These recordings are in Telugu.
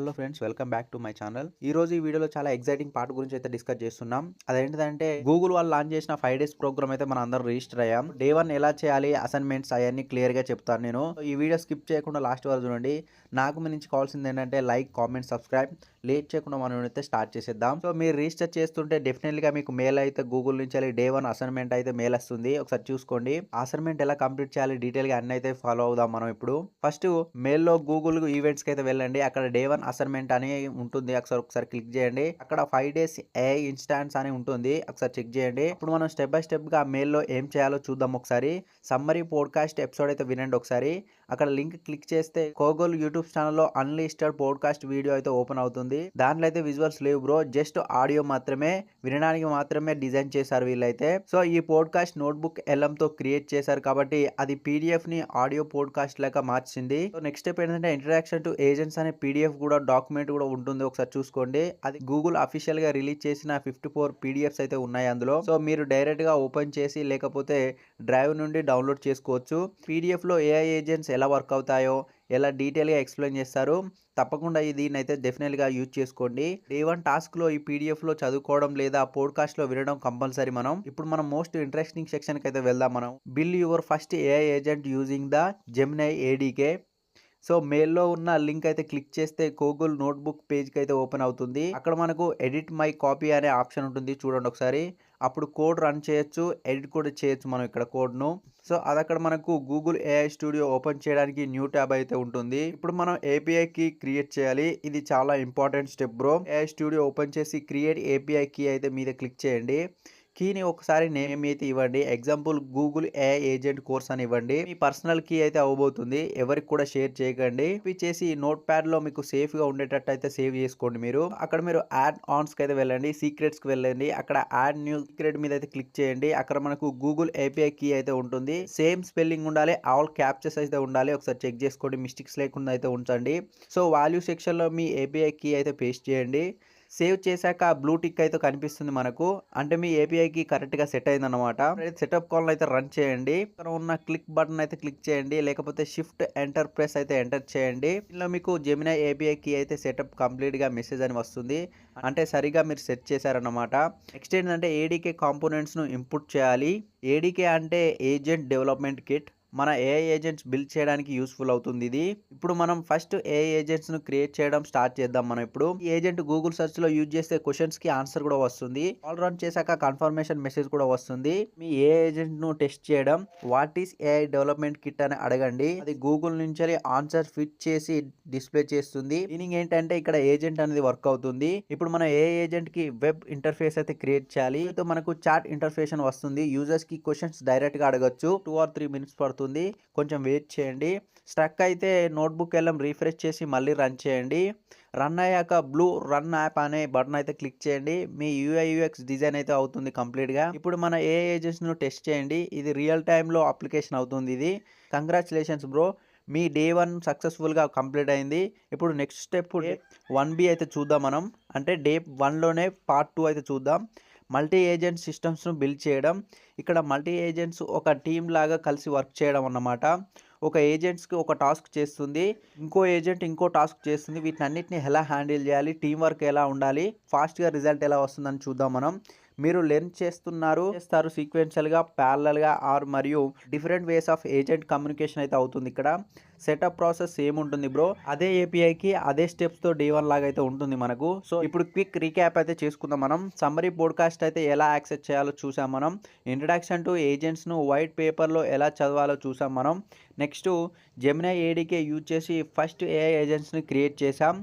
Hello friends, welcome back to my channel. ఈ రోజు ఈ వీడియోలో చాలా ఎక్సైటింగ్ పార్ట్ గురించి అయితే డిస్కస్ చేస్తున్నాం. అదేంటిదంటే గూగుల్ వాళ్ళు లాంచ్ చేసిన 5 డేస్ ప్రోగ్రామ్ అయితే మనం అందరం రిజిస్టర్ అయ్యాం. డే 1 ఎలా చేయాలి, అసైన్మెంట్స్ అవన్నీ క్లియర్ గా చెప్తాను నేను. ఈ వీడియో స్కిప్ చేయకుండా లాస్ట్ వరకు చూడండి. నాకు మీ నుంచి కావాల్సింది ఏంటంటే లైక్, కామెంట్, సబ్స్క్రైబ్. లేట్ చేయకుండా మనం అయితే స్టార్ట్ చేసేద్దాం. సో మీరు రిజిస్టర్ చేస్తుంటే డెఫినెట్లీగా మీకు మెయిల్ అయితే గూగుల్ నుంచి డే 1 అసైన్మెంట్ అయితే మెయిల్ వస్తుంది. ఒకసారి చూసుకోండి. అసైన్మెంట్ ఎలా కంప్లీట్ చేయాలి డీటెయిల్ గా అన్ని అయితే ఫాలో అవుదాం మనం ఇప్పుడు. ఫస్ట్ మెయిల్ లో గూగుల్ ఈవెంట్స్ కి అయితే వెళ్ళండి. అక్కడ డే 1 అసైన్మెంట్ అని ఉంటుంది. ఒకసారి క్లిక్ చేయండి. అక్కడ 5 డేస్ AI ఇన్స్టాన్స్ అని ఉంటుంది. ఒకసారి చెక్ చేయండి. ఇప్పుడు మనం స్టెప్ బై స్టెప్ గా మెయిల్ లో ఏం చేయాలో చూద్దాం. ఒకసారి సమ్మరీ పోడ్కాస్ట్ ఎపిసోడ్ అయితే వినండి. ఒకసారి అక్కడ లింక్ క్లిక్ చేస్తే గూగుల్ యూట్యూబ్ ఛానల్లో అన్లిస్టెడ్ పోడ్కాస్ట్ వీడియో అయితే ఓపెన్ అవుతుంది. దాంట్లో అయితే విజువల్స్ లేవు బ్రో, జస్ట్ ఆడియో మాత్రమే, వినడానికి మాత్రమే డిజైన్ చేశారు వీళ్ళైతే. సో ఈ పోడ్కాస్ట్ నోట్బుక్ LM తో క్రియేట్ చేశారు కాబట్టి అది PDF ని ఆడియో పోడ్కాస్ట్ లాగా మార్చింది. సో నెక్స్ట్ స్టెప్ ఏంటంటే ఇంట్రడక్షన్ టు ఏజెంట్స్ అనే PDF కూడా డాక్యుమెంట్ కూడా ఉంటుంది. ఒకసారి చూసుకోండి. అది గూగుల్ అఫీషియల్ గా రిలీజ్ చేసిన 54 PDFs అయితే ఉన్నాయి అందులో. సో మీరు డైరెక్ట్ గా ఓపెన్ చేసి లేకపోతే డ్రైవ్ నుండి డౌన్లోడ్ చేసుకోవచ్చు. PDF లో AI ఏజెంట్స్ ఎలా వర్క్ అవుతాయో, ఎలా డీటెయిల్ గా ఎక్స్ప్లెయిన్ చేస్తారు. తప్పకుండా దీన్ని అయితే డెఫినెట్ గా యూజ్ చేసుకోండి. డే 1 టాస్క్ లో ఈ PDF లో చదువుకోవడం లేదా పోడ్కాస్ట్ లో వినడం కంపల్సరీ. ఇప్పుడు మనం మోస్ట్ ఇంట్రెస్టింగ్ సెక్షన్ కి అయితే వెళ్దాం. మనం build your first AI agent using the Gemini ADK. So మెయిల్లో ఉన్న లింక్ అయితే క్లిక్ చేస్తే గూగుల్ నోట్బుక్ పేజ్కి అయితే ఓపెన్ అవుతుంది. అక్కడ మనకు ఎడిట్ మై కాపీ అనే ఆప్షన్ ఉంటుంది, చూడండి ఒకసారి. అప్పుడు కోడ్ రన్ చేయొచ్చు, ఎడిట్ కూడా చేయొచ్చు మనం ఇక్కడ కోడ్ను. సో అది అక్కడ మనకు గూగుల్ AI స్టూడియో ఓపెన్ చేయడానికి న్యూ ట్యాబ్ అయితే ఉంటుంది. ఇప్పుడు మనం API కీ క్రియేట్ చేయాలి. ఇది చాలా important step bro. AI studio open చేసి క్రియేట్ API కీ అయితే మీద క్లిక్ చేయండి. కీని ఒకసారి నేమ్ అయితే ఇవ్వండి. Example Google AI agent course అని ఇవ్వండి. మీ పర్సనల్ కీ అయితే అవ్వబోతుంది. ఎవరికి కూడా షేర్ చేయకండి. ఇవి చేసి నోట్ ప్యాడ్ లో మీకు సేఫ్ గా ఉండేటట్టు అయితే సేవ్ చేసుకోండి. మీరు అక్కడ మీరు యాడ్ ఆన్స్ కి అయితే వెళ్ళండి, సీక్రెట్స్ కి వెళ్ళండి. అక్కడ యాడ్ న్యూ సీక్రెట్ మీద అయితే క్లిక్ చేయండి. అక్కడ మనకు గూగుల్ API కీ అయితే ఉంటుంది. సేమ్ స్పెల్లింగ్ ఉండాలి, ఆల్ క్యాప్చర్స్ అయితే ఉండాలి. ఒకసారి చెక్ చేసుకోండి, మిస్టేక్స్ లేకుండా అయితే ఉంచండి. సో వాల్యూ సెక్షన్ లో మీ API కీ అయితే పేస్ట్ చేయండి. సేవ్ చేశాక బ్లూ టిక్ అయితే కనిపిస్తుంది మనకు, అంటే మీ APIకి కరెక్ట్గా సెట్ అయిందన్నమాట. సెటప్ కాల్ అయితే రన్ చేయండి. ఇక్కడ ఉన్న క్లిక్ బటన్ అయితే క్లిక్ చేయండి, లేకపోతే షిఫ్ట్ ఎంటర్ ప్రెస్ అయితే ఎంటర్ చేయండి. ఇందులో మీకు జెమినై API కీ అయితే సెటప్ కంప్లీట్గా మెసేజ్ అని వస్తుంది, అంటే సరిగా మీరు సెట్ చేశారన్నమాట. నెక్స్ట్ ఏంటంటే ADK కాంపోనెంట్స్ను ఇంపుట్ చేయాలి. ADK అంటే ఏజెంట్ డెవలప్మెంట్ కిట్. మన AI ఏజెంట్స్ బిల్డ్ చేయడానికి యూస్ఫుల్ అవుతుంది ఇది. ఇప్పుడు మనం ఫస్ట్ AI ఏజెంట్స్ ను క్రియేట్ చేయడం స్టార్ట్ చేద్దాం. మనం ఇప్పుడు ఈ ఏజెంట్ గూగుల్ సెర్చ్ లో యూజ్ చేస్తే క్వశ్చన్స్ కి ఆన్సర్ కూడా వస్తుంది. కాల్ రన్ చేశాక కన్ఫర్మేషన్ మెసేజ్ కూడా వస్తుంది. మీ AI ఏజెంట్ ను టెస్ట్ చేయడం. What is AI development kit అని అడగండి. అది గూగుల్ నుంచి ఆన్సర్ ఫిట్ చేసి డిస్ప్లే చేస్తుంది. మీనింగ్ ఏంటంటే ఇక్కడ ఏజెంట్ అనేది వర్క్ అవుతుంది. ఇప్పుడు మన AI ఏజెంట్ కి వెబ్ ఇంటర్ఫేస్ అయితే క్రియేట్ చేయాలి. అయితే మనకు చాట్ ఇంటర్ఫేస్ వస్తుంది. యూజర్స్ కి క్వశ్చన్స్ డైరెక్ట్ గా అడగచ్చు. 2 or 3 minutes పడుతుంది. కొంచెం వెయిట్ చేయండి. స్ట్రక్ అయితే నోట్బుక్ LM రీఫ్రెష్ చేసి మళ్ళీ రన్ చేయండి. రన్ అయ్యాక బ్లూ రన్ యాప్ అనే బటన్ అయితే క్లిక్ చేయండి. మీ UI UX డిజైన్ అయితే అవుతుంది కంప్లీట్ గా. ఇప్పుడు మన AI ఏజెంట్స్ ను టెస్ట్ చేయండి. ఇది రియల్ టైమ్ లో అప్లికేషన్ అవుతుంది. ఇది కంగ్రాచులేషన్స్ బ్రో, మీ డే 1 సక్సెస్ఫుల్గా కంప్లీట్ అయింది. ఇప్పుడు నెక్స్ట్ స్టెప్ డే 1B అయితే చూద్దాం మనం. అంటే డే 1లోనే పార్ట్ 2 అయితే చూద్దాం. మల్టీ ఏజెంట్ సిస్టమ్స్ను బిల్డ్ చేయడం. ఇక్కడ మల్టీ ఏజెంట్స్ ఒక టీమ్ లాగా కలిసి వర్క్ చేయడం అన్నమాట. ఒక ఏజెంట్స్కి ఒక టాస్క్ చేస్తుంది, ఇంకో ఏజెంట్ ఇంకో టాస్క్ చేస్తుంది. వీటన్నిటిని ఎలా హ్యాండిల్ చేయాలి, టీం వర్క్ ఎలా ఉండాలి, ఫాస్ట్గా రిజల్ట్ ఎలా వస్తుందని చూద్దాం మనం. మీరు లెర్న్ చేస్తారు సీక్వెన్షియల్గా, ప్యారలల్గా ఆర్ మరియు different ways of agent communication అయితే అవుతుంది. ఇక్కడ సెటప్ ప్రాసెస్ సేమ్ ఉంటుంది బ్రో. అదే APIకి అదే స్టెప్స్తో డే 1 లాగా అయితే ఉంటుంది మనకు. సో ఇప్పుడు క్విక్ రీక్యాప్ అయితే చేసుకుందాం మనం. సమ్మరీ పోడ్కాస్ట్ అయితే ఎలా యాక్సెస్ చేయాలో చూసాం మనం. ఇంట్రడక్షన్ టు ఏజెంట్స్ను వైట్ పేపర్లో ఎలా చదవాలో చూసాం మనం. నెక్స్ట్ జెమినై ADK యూజ్ చేసి ఫస్ట్ AI ఏజెంట్స్ని క్రియేట్ చేసాం.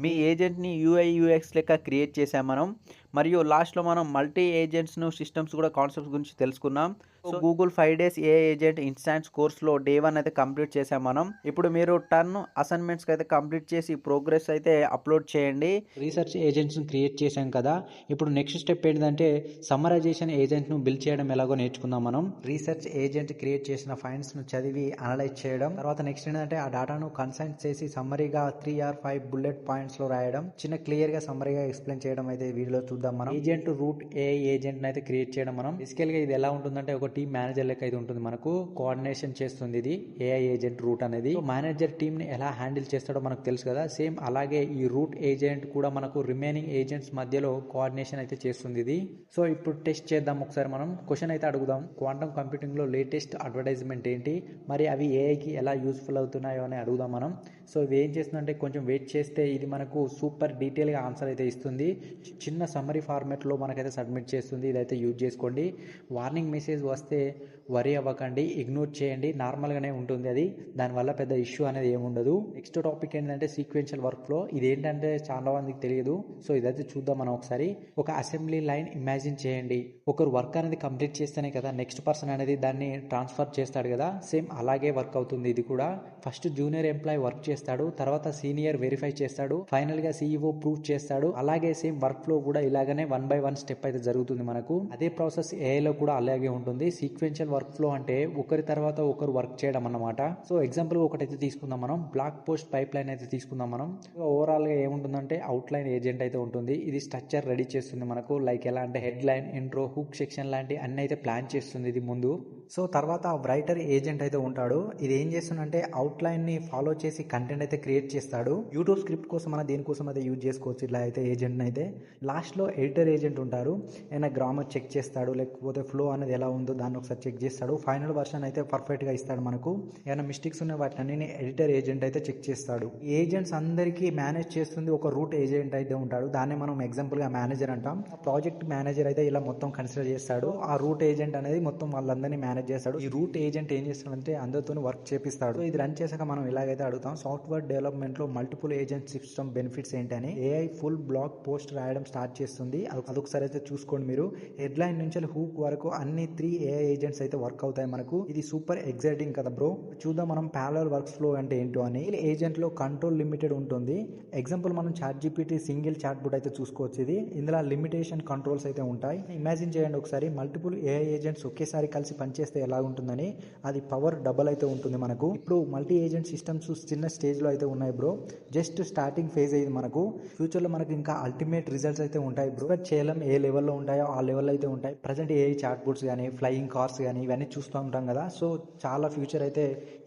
మీ ఏజెంట్ని UI UX లెక్క క్రియేట్ చేసాం మనం. మరియు లాస్ట్లో మనం మల్టీ ఏజెంట్స్ను సిస్టమ్స్ కూడా కాన్సెప్ట్స్ గురించి తెలుసుకున్నాం. So Google 5 days AI agent intensive కోర్స్లో డే 1 అయితే కంప్లీట్ చేసాం మనం. ఇప్పుడు మీరు టర్న్ అసైన్మెంట్స్కి అయితే కంప్లీట్ చేసి ప్రోగ్రెస్ అయితే అప్లోడ్ చేయండి. రీసెర్చ్ ఏజెంట్స్ను క్రియేట్ చేసాం కదా. ఇప్పుడు నెక్స్ట్ స్టెప్ ఏంటంటే సమ్మరైజేషన్ ఏజెంట్ను బిల్డ్ చేయడం ఎలాగో నేర్చుకుందాం మనం. రీసెర్చ్ ఏజెంట్ క్రియేట్ చేసిన ఫైండ్స్ను చదివి అనలైజ్ చేయడం. తర్వాత నెక్స్ట్ ఏంటంటే ఆ డేటాను కన్సైన్ చేసి సమ్మరీగా 3 or 5 బుల్లెట్ పాయింట్స్లో రాయడం. చిన్న క్లియర్గా సమ్మరీగా ఎక్స్ప్లెయిన్ చేయడం అయితే వీడియోలో చూద్దాం మనం. ఏజెంట్ రూట్ AI ఏజెంట్ అయితే క్రియేట్ చేయడం మనం. బేసికల్గా ఇది ఎలా ఉంటుందంటే ఒక టీమ్ మేనేజర్ లెక్క అయితే ఉంటుంది, మనకు కోఆర్డినేషన్ చేస్తుంది ఇది ఏఐ ఏజెంట్ రూట్ అనేది. మేనేజర్ టీమ్ ని ఎలా హ్యాండిల్ చేస్తాడో మనకు తెలుసు కదా, సేమ్ అలాగే ఈ రూట్ ఏజెంట్ కూడా మనకు రిమైనింగ్ ఏజెంట్స్ మధ్యలో కోఆర్డినేషన్ అయితే చేస్తుంది ఇది. సో ఇప్పుడు టెస్ట్ చేద్దాం ఒకసారి. మనం క్వశ్చన్ అయితే అడుగుదాం, క్వాంటమ్ కంప్యూటింగ్ లో లేటెస్ట్ అడ్వర్టైజ్మెంట్ ఏంటి, మరి అవి ఏఐకి ఎలా యూస్ఫుల్ అవుతున్నాయో అని అడుగుదాం మనం. సో ఇవి ఏం చేస్తుందంటే కొంచెం వెయిట్ చేస్తే ఇది మనకు సూపర్ డీటెయిల్గా ఆన్సర్ అయితే ఇస్తుంది. చిన్న సమ్మరీ ఫార్మాట్లో మనకైతే సబ్మిట్ చేస్తుంది. ఇదైతే యూజ్ చేసుకోండి. వార్నింగ్ మెసేజ్ వస్తే వరీ అవ్వకండి, ఇగ్నోర్ చేయండి, నార్మల్గానే ఉంటుంది అది, దానివల్ల పెద్ద ఇష్యూ అనేది ఏముండదు. నెక్స్ట్ టాపిక్ ఏంటంటే సీక్వెన్షియల్ వర్క్ ఫ్లో. ఇది ఏంటంటే చాలా మందికి తెలియదు, సో ఇదైతే చూద్దాం మనం ఒకసారి. ఒక అసెంబ్లీ లైన్ ఇమాజిన్ చేయండి. ఒకరు వర్క్ అనేది కంప్లీట్ చేస్తేనే కదా నెక్స్ట్ పర్సన్ అనేది దాన్ని ట్రాన్స్ఫర్ చేస్తాడు కదా, సేమ్ అలాగే వర్క్ అవుతుంది ఇది కూడా. ఫస్ట్ జూనియర్ ఎంప్లాయ్ వర్క్ చేస్తాడు, తర్వాత సీనియర్ వెరిఫై చేస్తాడు, ఫైనల్ గా సీఈఓ ప్రూవ్ చేస్తాడు. అలాగే సేమ్ వర్క్ ఫ్లో కూడా ఇలాగనే 1 by 1 స్టెప్ అయితే జరుగుతుంది మనకు. అదే ప్రాసెస్ ఏఐ లో కూడా అలాగే ఉంటుంది. సీక్వెన్షియల్ వర్క్ ఫ్లో అంటే ఒకరి తర్వాత ఒకరు వర్క్ చేయడం అన్నమాట. సో ఎగ్జాంపుల్ ఒకటైతే తీసుకుందాం మనం, బ్లాక్ పోస్ట్ పైప్ లైన్ అయితే తీసుకుందాం మనం. ఓవరాల్ గా ఏముంటుందంటే అవుట్ లైన్ ఏజెంట్ అయితే ఉంటుంది. ఇది స్ట్రక్చర్ రెడీ చేస్తుంది మనకు, లైక్ ఎలా అంటే head line, intro, hook section లాంటి అన్ని అయితే ప్లాన్ చేస్తుంది ఇది ముందు. సో తర్వాత రైటర్ ఏజెంట్ అయితే ఉంటాడు. ఇది ఏం చేస్తుందంటే అవుట్ లైన్ ని ఫాలో చేసి కంటెంట్ అయితే క్రియేట్ చేస్తాడు. యూట్యూబ్ స్క్రిప్ట్ కోసం అన్న దేనికోసం అయితే యూజ్ చేసుకోవచ్చు ఇలా అయితే ఏజెంట్ అయితే. లాస్ట్ లో ఎడిటర్ ఏజెంట్ ఉంటారు, ఏమైనా గ్రామర్ చెక్ చేస్తాడు, లేకపోతే ఫ్లో అనేది ఎలా ఉందో దాన్ని ఒకసారి చెక్ చేస్తాడు. ఫైనల్ వర్షన్ అయితే పర్ఫెక్ట్ గా ఇస్తాడు మనకు. ఏమైనా మిస్టేక్స్ ఉన్న వాటిని ఎడిటర్ ఏజెంట్ అయితే చెక్ చేస్తాడు. ఏజెంట్స్ అందరికీ మేనేజ్ చేస్తుంది ఒక రూట్ ఏజెంట్ అయితే ఉంటాడు, దాన్ని మనం ఎగ్జాంపుల్ గా మేనేజర్ అంటాం. ప్రాజెక్ట్ మేనేజర్ అయితే ఇలా మొత్తం కన్సిడర్ చేస్తాడు. ఆ రూట్ ఏజెంట్ అనేది మొత్తం వాళ్ళందరినీ మేనేజ్ చేస్తాడు. ఈ రూట్ ఏజెంట్ ఏం చేస్తాడంటే అందరితో వర్క్ చేపిస్తాడు. ఇది రన్ చేశాక మనం ఇలాగైతే అడుగుతాం, సాఫ్ట్వేర్ డెవలప్మెంట్ లో మల్టిపుల్ ఏజెంట్ సిస్టమ్ బెనిఫిట్స్ ఏంటని. ఏఐ ఫుల్ బ్లాగ్ పోస్ట్ రాయడం స్టార్ట్ చేస్తుంది, అదొకసారి అయితే చూసుకోండి మీరు. హెడ్ లైన్ నుంచి హూక్ వరకు అన్ని 3 ఏఐ ఏజెంట్స్ అయితే వర్క్ అవుతాయి మనకు. ఇది సూపర్ ఎక్సైటింగ్ కదా బ్రో. చూద్దాం మనం ప్యారలల్ వర్క్ ఫ్లో అంటే ఏంటో అని. ఏజెంట్ లో కంట్రోల్ లిమిటెడ్ ఉంటుంది. ఎగ్జాంపుల్ మనం chat GPT single chat bot అయితే చూసుకోవచ్చు. ఇది ఇందులో లిమిటేషన్ కంట్రోల్స్ అయితే ఉంటాయి. ఇమాజిన్ చేయండి ఒకసారి, మల్టిపుల్ ఏఐ ఏజెంట్స్ ఒకేసారి కలిసి పనిచేస్తే ఎలా ఉంటుందని. అది పవర్ డబల్ అయితే ఉంటుంది మనకు. ఇప్పుడు మల్టీ ఏజెంట్ సిస్టమ్స్ చిన్న స్టేజ్ లో అయితే ఉన్నాయి బ్రో, జస్ట్ స్టార్టింగ్ ఫేజ్ అయింది మనకు. ఫ్యూచర్ లో మనకు ఇంకా అల్టిమేట్ రిజల్ట్స్ అయితే ఉంటాయి బ్రో. చేయడం ఏ లెవెల్లో ఉంటాయో ఆ లెవెల్ అయితే ఉంటాయి. ప్రజెంట్ ఏఐ చాట్ బోట్స్ కానీ, ఫ్లయింగ్ కార్స్ కానీ ఇవన్నీ చూస్తూ ఉంటాం కదా. సో చాలా ఫ్యూచర్ అయితే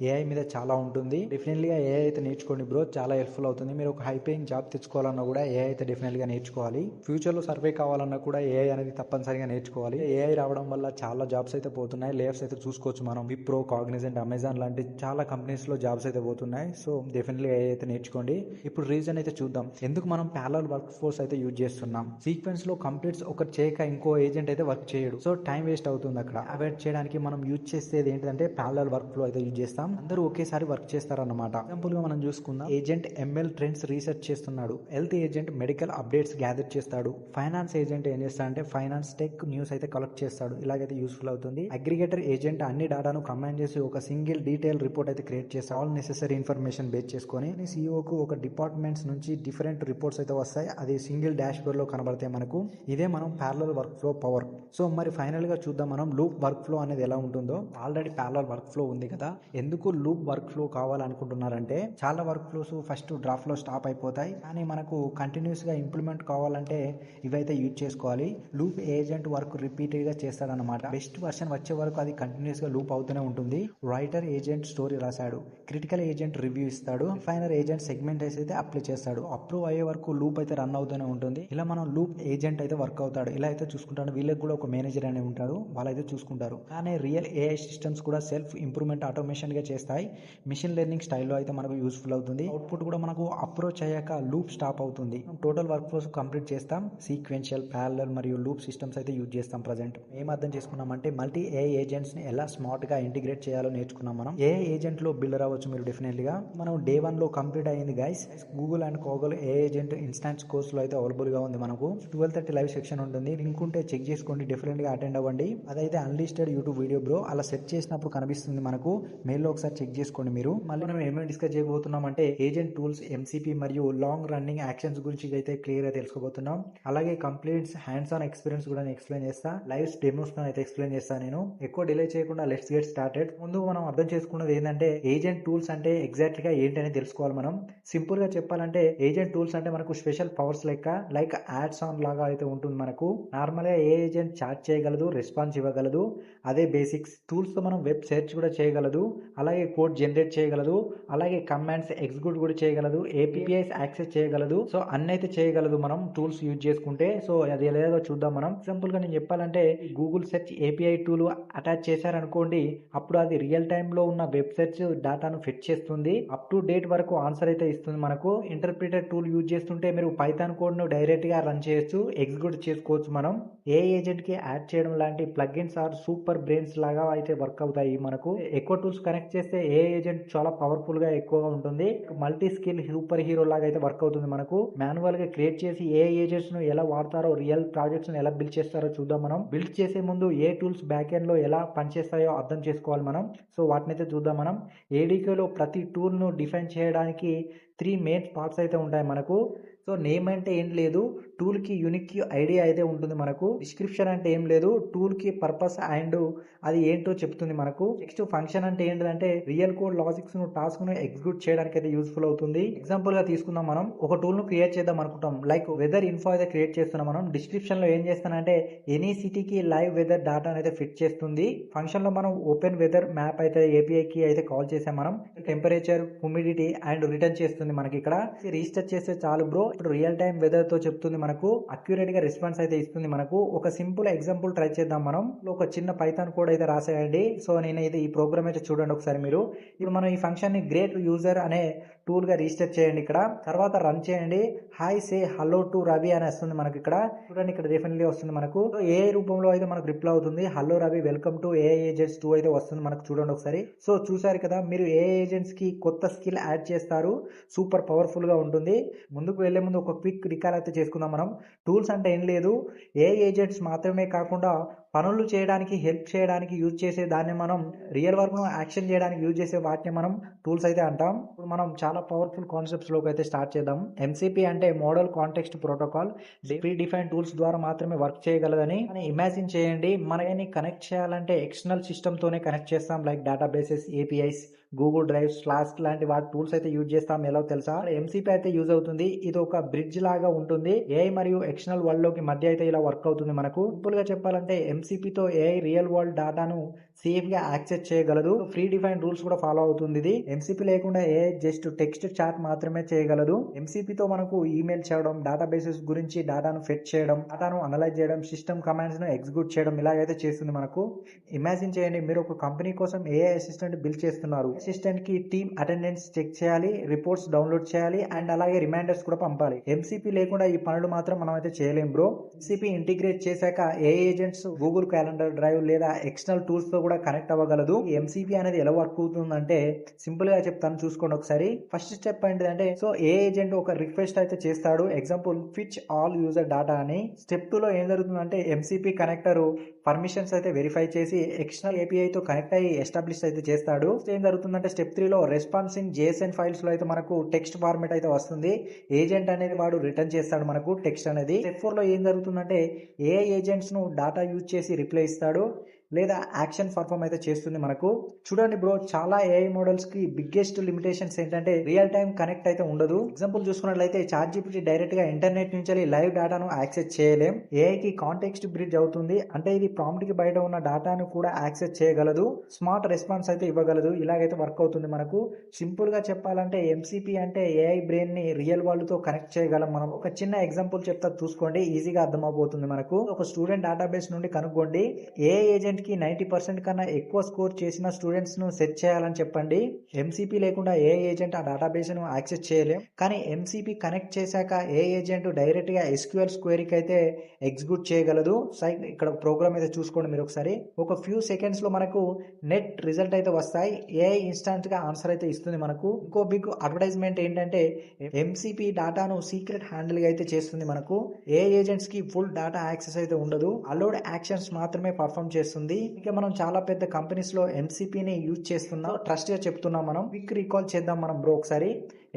ఏఐ మీద చాలా ఉంటుంది. డెఫినెట్లీ గా ఏఐ అయితే నేర్చుకోండి బ్రో, చాలా హెల్ప్ఫుల్ అవుతుంది. మీరు ఒక హై పేయింగ్ జాబ్ తెచ్చుకోవాలన్నా కూడా ఏఐ అయితే డెఫినెట్ గా నేర్చుకోవాలి. ఫ్యూచర్ లో సర్వే కావాలన్నా కూడా ఏఐ అనేది తప్పనిసరిగా నేర్చుకోవాలి. ఏఐ రావడం వల్ల చాలా జాబ్స్ అయితే పోతున్నాయి. లేయర్స్ అయితే చూసుకోవచ్చు మనం. విప్రో, కాగ్నిజెంట్, అమెజాన్ లాంటి చాలా కంపెనీస్ లో జాబ్స్ అయితే పోతున్నాయి. సో డెఫినెట్లీ ఏఐ అయితే నేర్చుకోండి. ఇప్పుడు రీజన్ అయితే చూద్దాం ఎందుకు మనం ప్యారలల్ వర్క్ ఫోర్స్ అయితే యూజ్ చేస్తున్నాం. సీక్వెన్స్ లో కంప్లీట్స్ ఒకటి చేయక ఇంకో ఏజెంట్ అయితే వర్క్ చేయడు, సో టైం వేస్ట్ అవుతుంది. అక్కడ అవాయిడ్ చేయడానికి మనం యూజ్ చేసేది ఏంటంటే ప్యారలల్ వర్క్ ఫ్లో అయితే యూజ్ చేస్తాం. అందరూ ఒకేసారి వర్క్ చేస్తారన్నమాట. ఎగ్జాంపుల్ గా మనం చూసుకుందాం, ఏజెంట్ ఎంఎల్ ట్రెండ్స్ రీసెర్చ్ చేస్తున్నాడు, health agent medical updates gather చేస్తాడు, ఫైనాన్స్ ఏజెంట్ ఏం చేస్తాడంటే ఫైనాన్స్ టెక్ న్యూస్ అయితే కలెక్ట్ చేస్తాడు. ఇలాగైతే యూస్ఫుల్ అవుతుంది. అగ్రిగేటర్ ఏజెంట్ అన్ని డాటాను కంబైన్ చేసి ఒక సింగిల్ డీటెయిల్ రిపోర్ట్ అయితే క్రియేట్ చేస్తాడు. ఆల్ నెసెసరీ ఇన్ఫర్మేషన్ బేస్ చేసుకొని సీఈఓకు ఒక డిపార్ట్మెంట్స్ నుంచి డిఫరెంట్ రిపోర్ట్స్ అయితే వస్తాయి. అది సింగిల్ డాష్ బోర్డ్ లో కనబడతాయి మనకు. ఇదే మనం parallel work flow power. So మరి ఫైనల్ గా చూద్దాం మనం లూప్ వర్క్ ఫ్లో అనేది ఎలా ఉంటుందో. ఆల్రెడీ ప్యారలల్ వర్క్ ఫ్లో ఉంది కదా, ఎందుకు లూప్ వర్క్ ఫ్లో కావాలనుకుంటున్నారంటే చాలా వర్క్ ఫ్లోస్ ఫస్ట్ డ్రాఫ్ట్ లో స్టాప్ అయిపోతాయి, కానీ మనకు కంటిన్యూస్ గా ఇంప్లిమెంట్ కావాలంటే ఇవైతే యూజ్ చేసుకోవాలి. లూప్ ఏజెంట్ వర్క్ రిపీటెడ్ గా చేస్తాడనమాట. బెస్ట్ వర్షన్ వచ్చే వరకు అది కంటిన్యూస్ గా లూప్ అవుతూనే ఉంటుంది. రైటర్ ఏజెంట్ స్టోరీ రాశాడు, క్రిటికల్ ఏజెంట్ రివ్యూ ఇస్తాడు, ఫైనల్ ఏజెంట్ సెగ్మెంట్ అయితే అప్లై చేస్తాడు. అప్రూవ్ అయ్యే వరకు లూప్ అయితే రన్ అవుతూనే ఉంటుంది. ఇలా మనం లూప్ ఏజెంట్ అయితే వర్క్ అవుతాడు. ఇలా అయితే చూసుకుంటాడు. వీళ్ళకి కూడా ఒక మేనేజర్ అనే ఉంటాడు, వాళ్ళైతే చూసుకుంటారు. కానీ రియల్ ఏఐ సిస్టమ్స్ కూడా సెల్ఫ్ ఇంప్రూవ్మెంట్ ఆటోమేషన్ గా చేస్తాయి. మిషన్ లెర్నింగ్ స్టైల్లో అయితే మనకు యూస్ఫుల్ అవుతుంది. అవుట్పుట్ కూడా మనకు అప్రోచ్ అయ్యాక లూప్ స్టాప్ అవుతుంది. టోటల్ వర్క్ ఫ్లోస్ కంప్లీట్ చేస్తాం. సీక్వెన్షియల్, ప్యారలల్ మరియు లూప్ సిస్టమ్స్ అయితే యూజ్ చేస్తాం. ప్రజెంట్ ఏం అర్థం చేసుకున్నామంటే మల్టీ ఏఐ ఏజెంట్స్ ని ఎలా స్మార్ట్ గా ఇంటిగ్రేట్ చేయాలో నేర్చుకున్నాం మనం. ఏఐ ఏజెంట్ లో బిల్డర్ అవ్వచ్చు మీరు డెఫినెట్లీ గా. మనం డే 1 లో కంప్లీట్ అయ్యింది guys. Google and Kaggle AI agent intensive course లో అయితే అవైలబుల్ గా ఉంది మనకు. 12:30 లైవ్ సెక్షన్ ఉంటుంది, లింక్ ఉంటే చెక్ చేసుకోండి, డెఫినెట్ గా అటెండ్ అవ్వండి. అదైతే అన్లిస్టెడ్ యూట్యూబ్ వీడియో బ్రో, అలా సెర్చ్ చేసినప్పుడు కనిపిస్తుంది మనకు. మెయిల్ లో ఒకసారి చెక్ చేసుకోండి మీరు. మళ్ళీ మనం ఏమేమి డిస్కస్ చేయబోతున్నాం అంటే ఏజెంట్ టూల్స్, ఎంసీపీ మరియు లాంగ్ రన్నింగ్ యాక్షన్స్ గురించి అయితే క్లియర్ గా తెలుసుకోబోతున్నాం. అలాగే కంప్లీట్స్ హ్యాండ్స్ ఆన్ ఎక్స్పీరియన్స్ కూడా ఎక్స్ప్లెయిన్ చేస్తా. లైవ్ డెమోస్ అయితే ఎక్స్ప్లెయిన్ చేస్తాను నేను. ఎక్కువ డిలే చేయకుండా లెట్స్ గెట్ స్టార్టెడ్. ముందు మనం అర్థం చేసుకున్నది ఏంటంటే ఏజెంట్ టూల్స్ అంటే ఎగ్జాక్ట్లీగా ఏంటని తెలుసుకోవాలి మనం. సింపుల్ గా చెప్పాలంటే ఏజెంట్ టూల్స్ అంటే మనకు special powers like ads on లాగా అయితే ఉంటుంది మనకు. నార్మల్ గా ఏ ఏజెంట్ చాట్ చేయగలదు, రెస్పాన్స్ ఇవ్వగలదు, అదే బేసిక్స్. టూల్స్ తో మనం వెబ్ సెర్చ్ కూడా చేయగలదు, అలాగే కోడ్ జనరేట్ చేయగలదు, అలాగే కమాండ్స్ ఎగ్జిక్యూట్ కూడా చేయగలదు, ఏపీఐస్ యాక్సెస్ చేయగలదు. సో అన్ని అయితే చేయగలదు మనం టూల్స్ యూజ్ చేసుకుంటే. సో అది ఎలాగో చూద్దాం మనం. సింపుల్ గా నేను చెప్పాలంటే Google search API tool attach చేశారనుకోండి, అప్పుడు అది రియల్ టైమ్ లో ఉన్న వెబ్ సెర్చ్ డేటాను ఫెచ్ చేస్తుంది, అప్ టు డేట్ వరకు ఆన్సర్ అయితే ఇస్తుంది మనకు. ఇంటర్ప్రిటర్ టూల్ యూజ్ చేస్తుంటే మీరు పైథాన్ కోడ్ ను డైరెక్ట్ గా రన్ చేయొచ్చు, ఎగ్జిక్యూట్ చేసుకోవచ్చు మనం. ఏ ఏజెంట్ కి యాడ్ చేయడం లాంటి ప్లగిన్స్ ఆర్ సూపర్ బ్రెయిన్స్ లాగా అయితే వర్క్ అవుతాయి మనకు. ఎక్కువ టూల్స్ కనెక్ట్ చేస్తే ఏ ఏజెంట్ చాలా పవర్ఫుల్ గా ఎక్కువగా ఉంటుంది, మల్టీ స్కిల్ సూపర్ హీరో లాగా అయితే వర్క్ అవుతుంది మనకు. మాన్యువల్ గా క్రియేట్ చేసి ఏ ఏజెంట్స్ ను ఎలా వాడతారో, రియల్ ప్రాజెక్ట్స్ ను ఎలా బిల్డ్ చేస్తారో చూద్దాం మనం. బిల్డ్ చేసే ముందు ఏ టూల్స్ బ్యాక్ ఎండ్ లో ఎలా పనిచేస్తాయో అర్థం చేసుకోవాలి మనం. సో వాటిని అయితే చూద్దాం మనం. ఏడీకేలో ప్రతి టూల్ ను డిఫైన్ చేయడానికి 3 మెయిన్ పార్ట్స్ అయితే ఉంటాయి మనకు. సో నేమ్ అంటే ఏం లేదు, టూల్ కి యూనిక్ ఐడియా అయితే ఉంటుంది మనకు. డిస్క్రిప్షన్ అంటే ఏం లేదు, టూల్ కి పర్పస్ అండ్ అది ఏంటో చెప్తుంది మనకు. నెక్స్ట్ ఫంక్షన్ అంటే ఏంటంటే రియల్ కోడ్ లాజిక్స్ ను టాస్క్ ను ఎగ్జిక్యూట్ చేయడానికి అయితే యూస్ఫుల్ అవుతుంది. ఎగ్జాంపుల్ గా తీసుకుందాం మనం. ఒక టూల్ ను క్రియేట్ చేద్దాం అనుకుంటాం, లైక్ వెదర్ ఇన్ఫో అయితే క్రియేట్ చేస్తున్నాం మనం. డిస్క్రిప్షన్ లో ఏం చేస్తానంటే ఎనీ సిటీకి లైవ్ వెదర్ డాటా అయితే ఫిట్ చేస్తుంది. ఫంక్షన్ లో మనం ఓపెన్ వెదర్ మ్యాప్ అయితే ఏపీఐ కి అయితే కాల్ చేసాం మనం. టెంపరేచర్, హ్యూమిడిటీ అండ్ రిటర్న్ చేస్తుంది మనకి. ఇక్కడ రీస్టార్ట్ చేస్తే చాలు బ్రో, ఇప్పుడు రియల్ టైం వెదర్ తో చెప్తుంది మనకు, అక్యురేట్ గా రెస్పాన్స్ అయితే ఇస్తుంది మనకు. ఒక సింపుల్ ఎగ్జాంపుల్ ట్రై చేద్దాం మనం. ఒక చిన్న పైథాన్ కోడ్ అయితే రాసేయండి. సో నేను ఇది ఈ ప్రోగ్రామ్ అయితే చూడండి ఒకసారి మీరు. ఇప్పుడు మనం ఈ ఫంక్షన్ ని గ్రేట్ యూజర్ అనే టూల్ గా రిజిస్టర్ చేయండి ఇక్కడ. తర్వాత రన్ చేయండి. Hi say hello to Ravi అని వస్తుంది మనకి ఇక్కడ. చూడండి ఇక్కడ డెఫినెట్లీ వస్తుంది మనకు. ఏ రూపంలో అయితే మనకు రిప్లై అవుతుంది, hello Ravi welcome to A agents 2 అయితే వస్తుంది మనకు. చూడండి ఒకసారి. సో చూసారు కదా, మీరు ఏ ఏజెంట్స్ కి కొత్త స్కిల్ యాడ్ చేస్తారు, సూపర్ పవర్ఫుల్ గా ఉంటుంది. ముందుకు వెళ్లే ముందు ఒక క్విక్ రికాల్ అయితే చేసుకుందాం మనం. టూల్స్ అంటే ఏం లేదు, ఏ ఏజెంట్స్ మాత్రమే కాకుండా పనులు చేయడానికి, హెల్ప్ చేయడానికి యూజ్ చేసే దాన్ని మనం, రియల్ వర్క్ ను యాక్షన్ చేయడానికి యూజ్ చేసే వాటిని మనం టూల్స్ అయితే అంటాం. ఇప్పుడు మనం చాలా పవర్ఫుల్ కాన్సెప్ట్స్ లోకి అయితే స్టార్ట్ చేద్దాం. ఎంసీపీ అంటే model context protocol, pre define tools ద్వారా మాత్రమే వర్క్ చేయగలదని ఇమాజిన్ చేయండి. మనని కనెక్ట్ చేయాలంటే ఎక్స్టర్నల్ సిస్టమ్ తోనే కనెక్ట్ చేస్తాం, like databases, APIs, Google drive, flask లాంటి వాటి టూల్స్ అయితే యూజ్ చేస్తాం. ఎలా తెలుసా, ఎంసీపీ అయితే యూజ్ అవుతుంది. ఇది ఒక బ్రిడ్జ్ లాగా ఉంటుంది ఏఐ మరియు ఎక్స్టర్నల్ వరల్డ్ లోకి మధ్య అయితే ఇలా వర్క్ అవుతుంది మనకు. సింపుల్ గా చెప్పాలంటే ఎంసీపీతో ఏఐ రియల్ వరల్డ్ డేటాను సేఫ్ గా యాక్సెస్ చేయగలదు. ఫ్రీ డిఫైన్ రూల్స్ కూడా ఫాలో అవుతుంది ఇది. ఎంసీపీ లేకుండా ఏఐ జస్ట్ టెక్స్ట్ చాట్ మాత్రమే చేయగలదు. ఎంసీపీతో మనకు ఈమెయిల్ చేయడం, డేటాబేసెస్ గురించి డేటాను ఫెచ్ చేయడం, డేటాను అనలైజ్ చేయడం, సిస్టమ్ కమాండ్స్ ను ఎగ్జిక్యూట్ చేయడం ఇలాగైతే చేస్తుంది మనకు. ఇమాజిన్ చేయండి, మీరు ఒక కంపెనీ కోసం ఏఐ అసిస్టెంట్ బిల్డ్ చేస్తున్నారు. అసిస్టెంట్ కి టీమ్ అటెండెన్స్ చెక్ చేయాలి, రిపోర్ట్స్ డౌన్లోడ్ చేయాలి అండ్ అలాగే రిమైండర్స్ కూడా పంపాలి. ఎంసీపీ లేకుండా ఈ పనులు మాత్రం మనం అయితే చేయలేం బ్రో. ఎంసీపీ ఇంటిగ్రేట్ చేశాక ఏ ఏజెంట్స్ గూగుల్ క్యాలెండర్, డ్రైవ్ లేదా ఎక్స్టర్నల్ టూల్స్ తో కూడా కనెక్ట్ అవ్వగలదు. ఈ ఎంసీపీ అనేది ఎలా వర్క్ అవుతుందంటే సింపుల్ గా చెప్తాను, చూసుకోండి ఒకసారి. ఫస్ట్ స్టెప్ ఏంటంటే, సో ఏ ఏజెంట్ ఒక రిక్వెస్ట్ అయితే చేస్తాడు, example fetch all user data అని. స్టెప్ 2 లో ఏం జరుగుతుందంటే ఎంసీపీ కనెక్టర్ పర్మిషన్స్ అయితే వెరిఫై చేసి ఎక్స్టర్నల్ ఏపీఐ తో కనెక్ట్ అయ్యి ఎస్టాబ్లిష్ అయితే చేస్తాడు. ఏం జరుగుతుందంటే స్టెప్ 3 లో రెస్పాన్స్ ఇన్ జేఎస్ఎన్ ఫైల్స్ లో అయితే మనకు టెక్స్ట్ ఫార్మేట్ అయితే వస్తుంది. ఏజెంట్ అనేది వాడు రిటర్న్ చేస్తాడు మనకు టెక్స్ట్ అనేది. స్టెప్ 4 లో ఏం జరుగుతుందంటే ఏ ఏజెంట్స్ ను డేటా యూజ్ చేసి రిప్లై ఇస్తాడు లేదా యాక్షన్ పర్ఫామ్ అయితే చేస్తుంది మనకు. చూడండి బ్రో, చాలా ఏఐ మోడల్స్ కి బిగ్గెస్ట్ లిమిటేషన్స్ ఏంటంటే రియల్ టైం కనెక్ట్ అయితే ఉండదు. ఎగ్జాంపుల్ చూసుకున్నట్లయితే చాట్ జీపీటీ డైరెక్ట్ గా ఇంటర్నెట్ నుంచి లైవ్ డేటాను యాక్సెస్ చేయలేం. ఏఐ కి కాంటెక్స్ట్ బ్రిడ్జ్ అవుతుంది, అంటే ఇది ప్రాంప్ట్ కి బయట ఉన్న డేటాను కూడా యాక్సెస్ చేయగలదు, స్మార్ట్ రెస్పాన్స్ అయితే ఇవ్వగలదు. ఇలాగైతే వర్క్ అవుతుంది మనకు. సింపుల్ గా చెప్పాలంటే ఎంసీపీ అంటే ఏఐ బ్రెయిన్ ని రియల్ వరల్డ్ తో కనెక్ట్ చేయగలం మనం. ఒక చిన్న ఎగ్జాంపుల్ చెప్తా, చూసుకోండి, ఈజీగా అర్థమైపోతుంది మనకు. ఒక స్టూడెంట్ డేటాబేస్ నుండి కనుక్కోండి, ఏ ఏజెంట్ కి 90% కన్నా ఎక్కువ స్కోర్ చేసిన స్టూడెంట్స్ ను సెట్ చేయాలని చెప్పండి. ఎంసీపీ లేకుండా ఏ ఏజెంట్ ఆ డేటాబేస్ ను యాక్సెస్ చేయలేం. కానీ ఎంసీపీ కనెక్ట్ చేశాక ఏ ఏజెంట్ డైరెక్ట్ గా ఎస్క్యూఎల్ క్వెరీకి అయితే ఎగ్జిక్యూట్ చేయగలదు. ఇక్కడ ప్రోగ్రామ్ అయితే చూసుకోండి మీరు ఒకసారి. ఒక ఫ్యూ సెకండ్స్ లో మనకు నెట్ రిజల్ట్ అయితే వస్తాయి. ఏఐ ఇన్స్టాంట్ గా ఆన్సర్ అయితే ఇస్తుంది మనకు. ఇంకో బిగ్ అడ్వర్టైజ్మెంట్ ఏంటంటే ఎంసీపీ డేటాను సీక్రెట్ హ్యాండిల్ గా అయితే చేస్తుంది మనకు. ఏ ఏజెంట్స్ కి ఫుల్ డేటా యాక్సెస్ అయితే ఉండదు, అలౌడ్ యాక్షన్స్ మాత్రమే పర్ఫామ్ చేస్తుంది. ఇంకా మనం చాలా పెద్ద కంపెనీస్ లో ఎంసీపీని యూజ్ చేస్తున్నాం, ట్రస్ట్ గా చెప్తున్నాం మనం. క్విక్ రీకాల్ చేద్దాం మనం బ్రో ఒకసారి.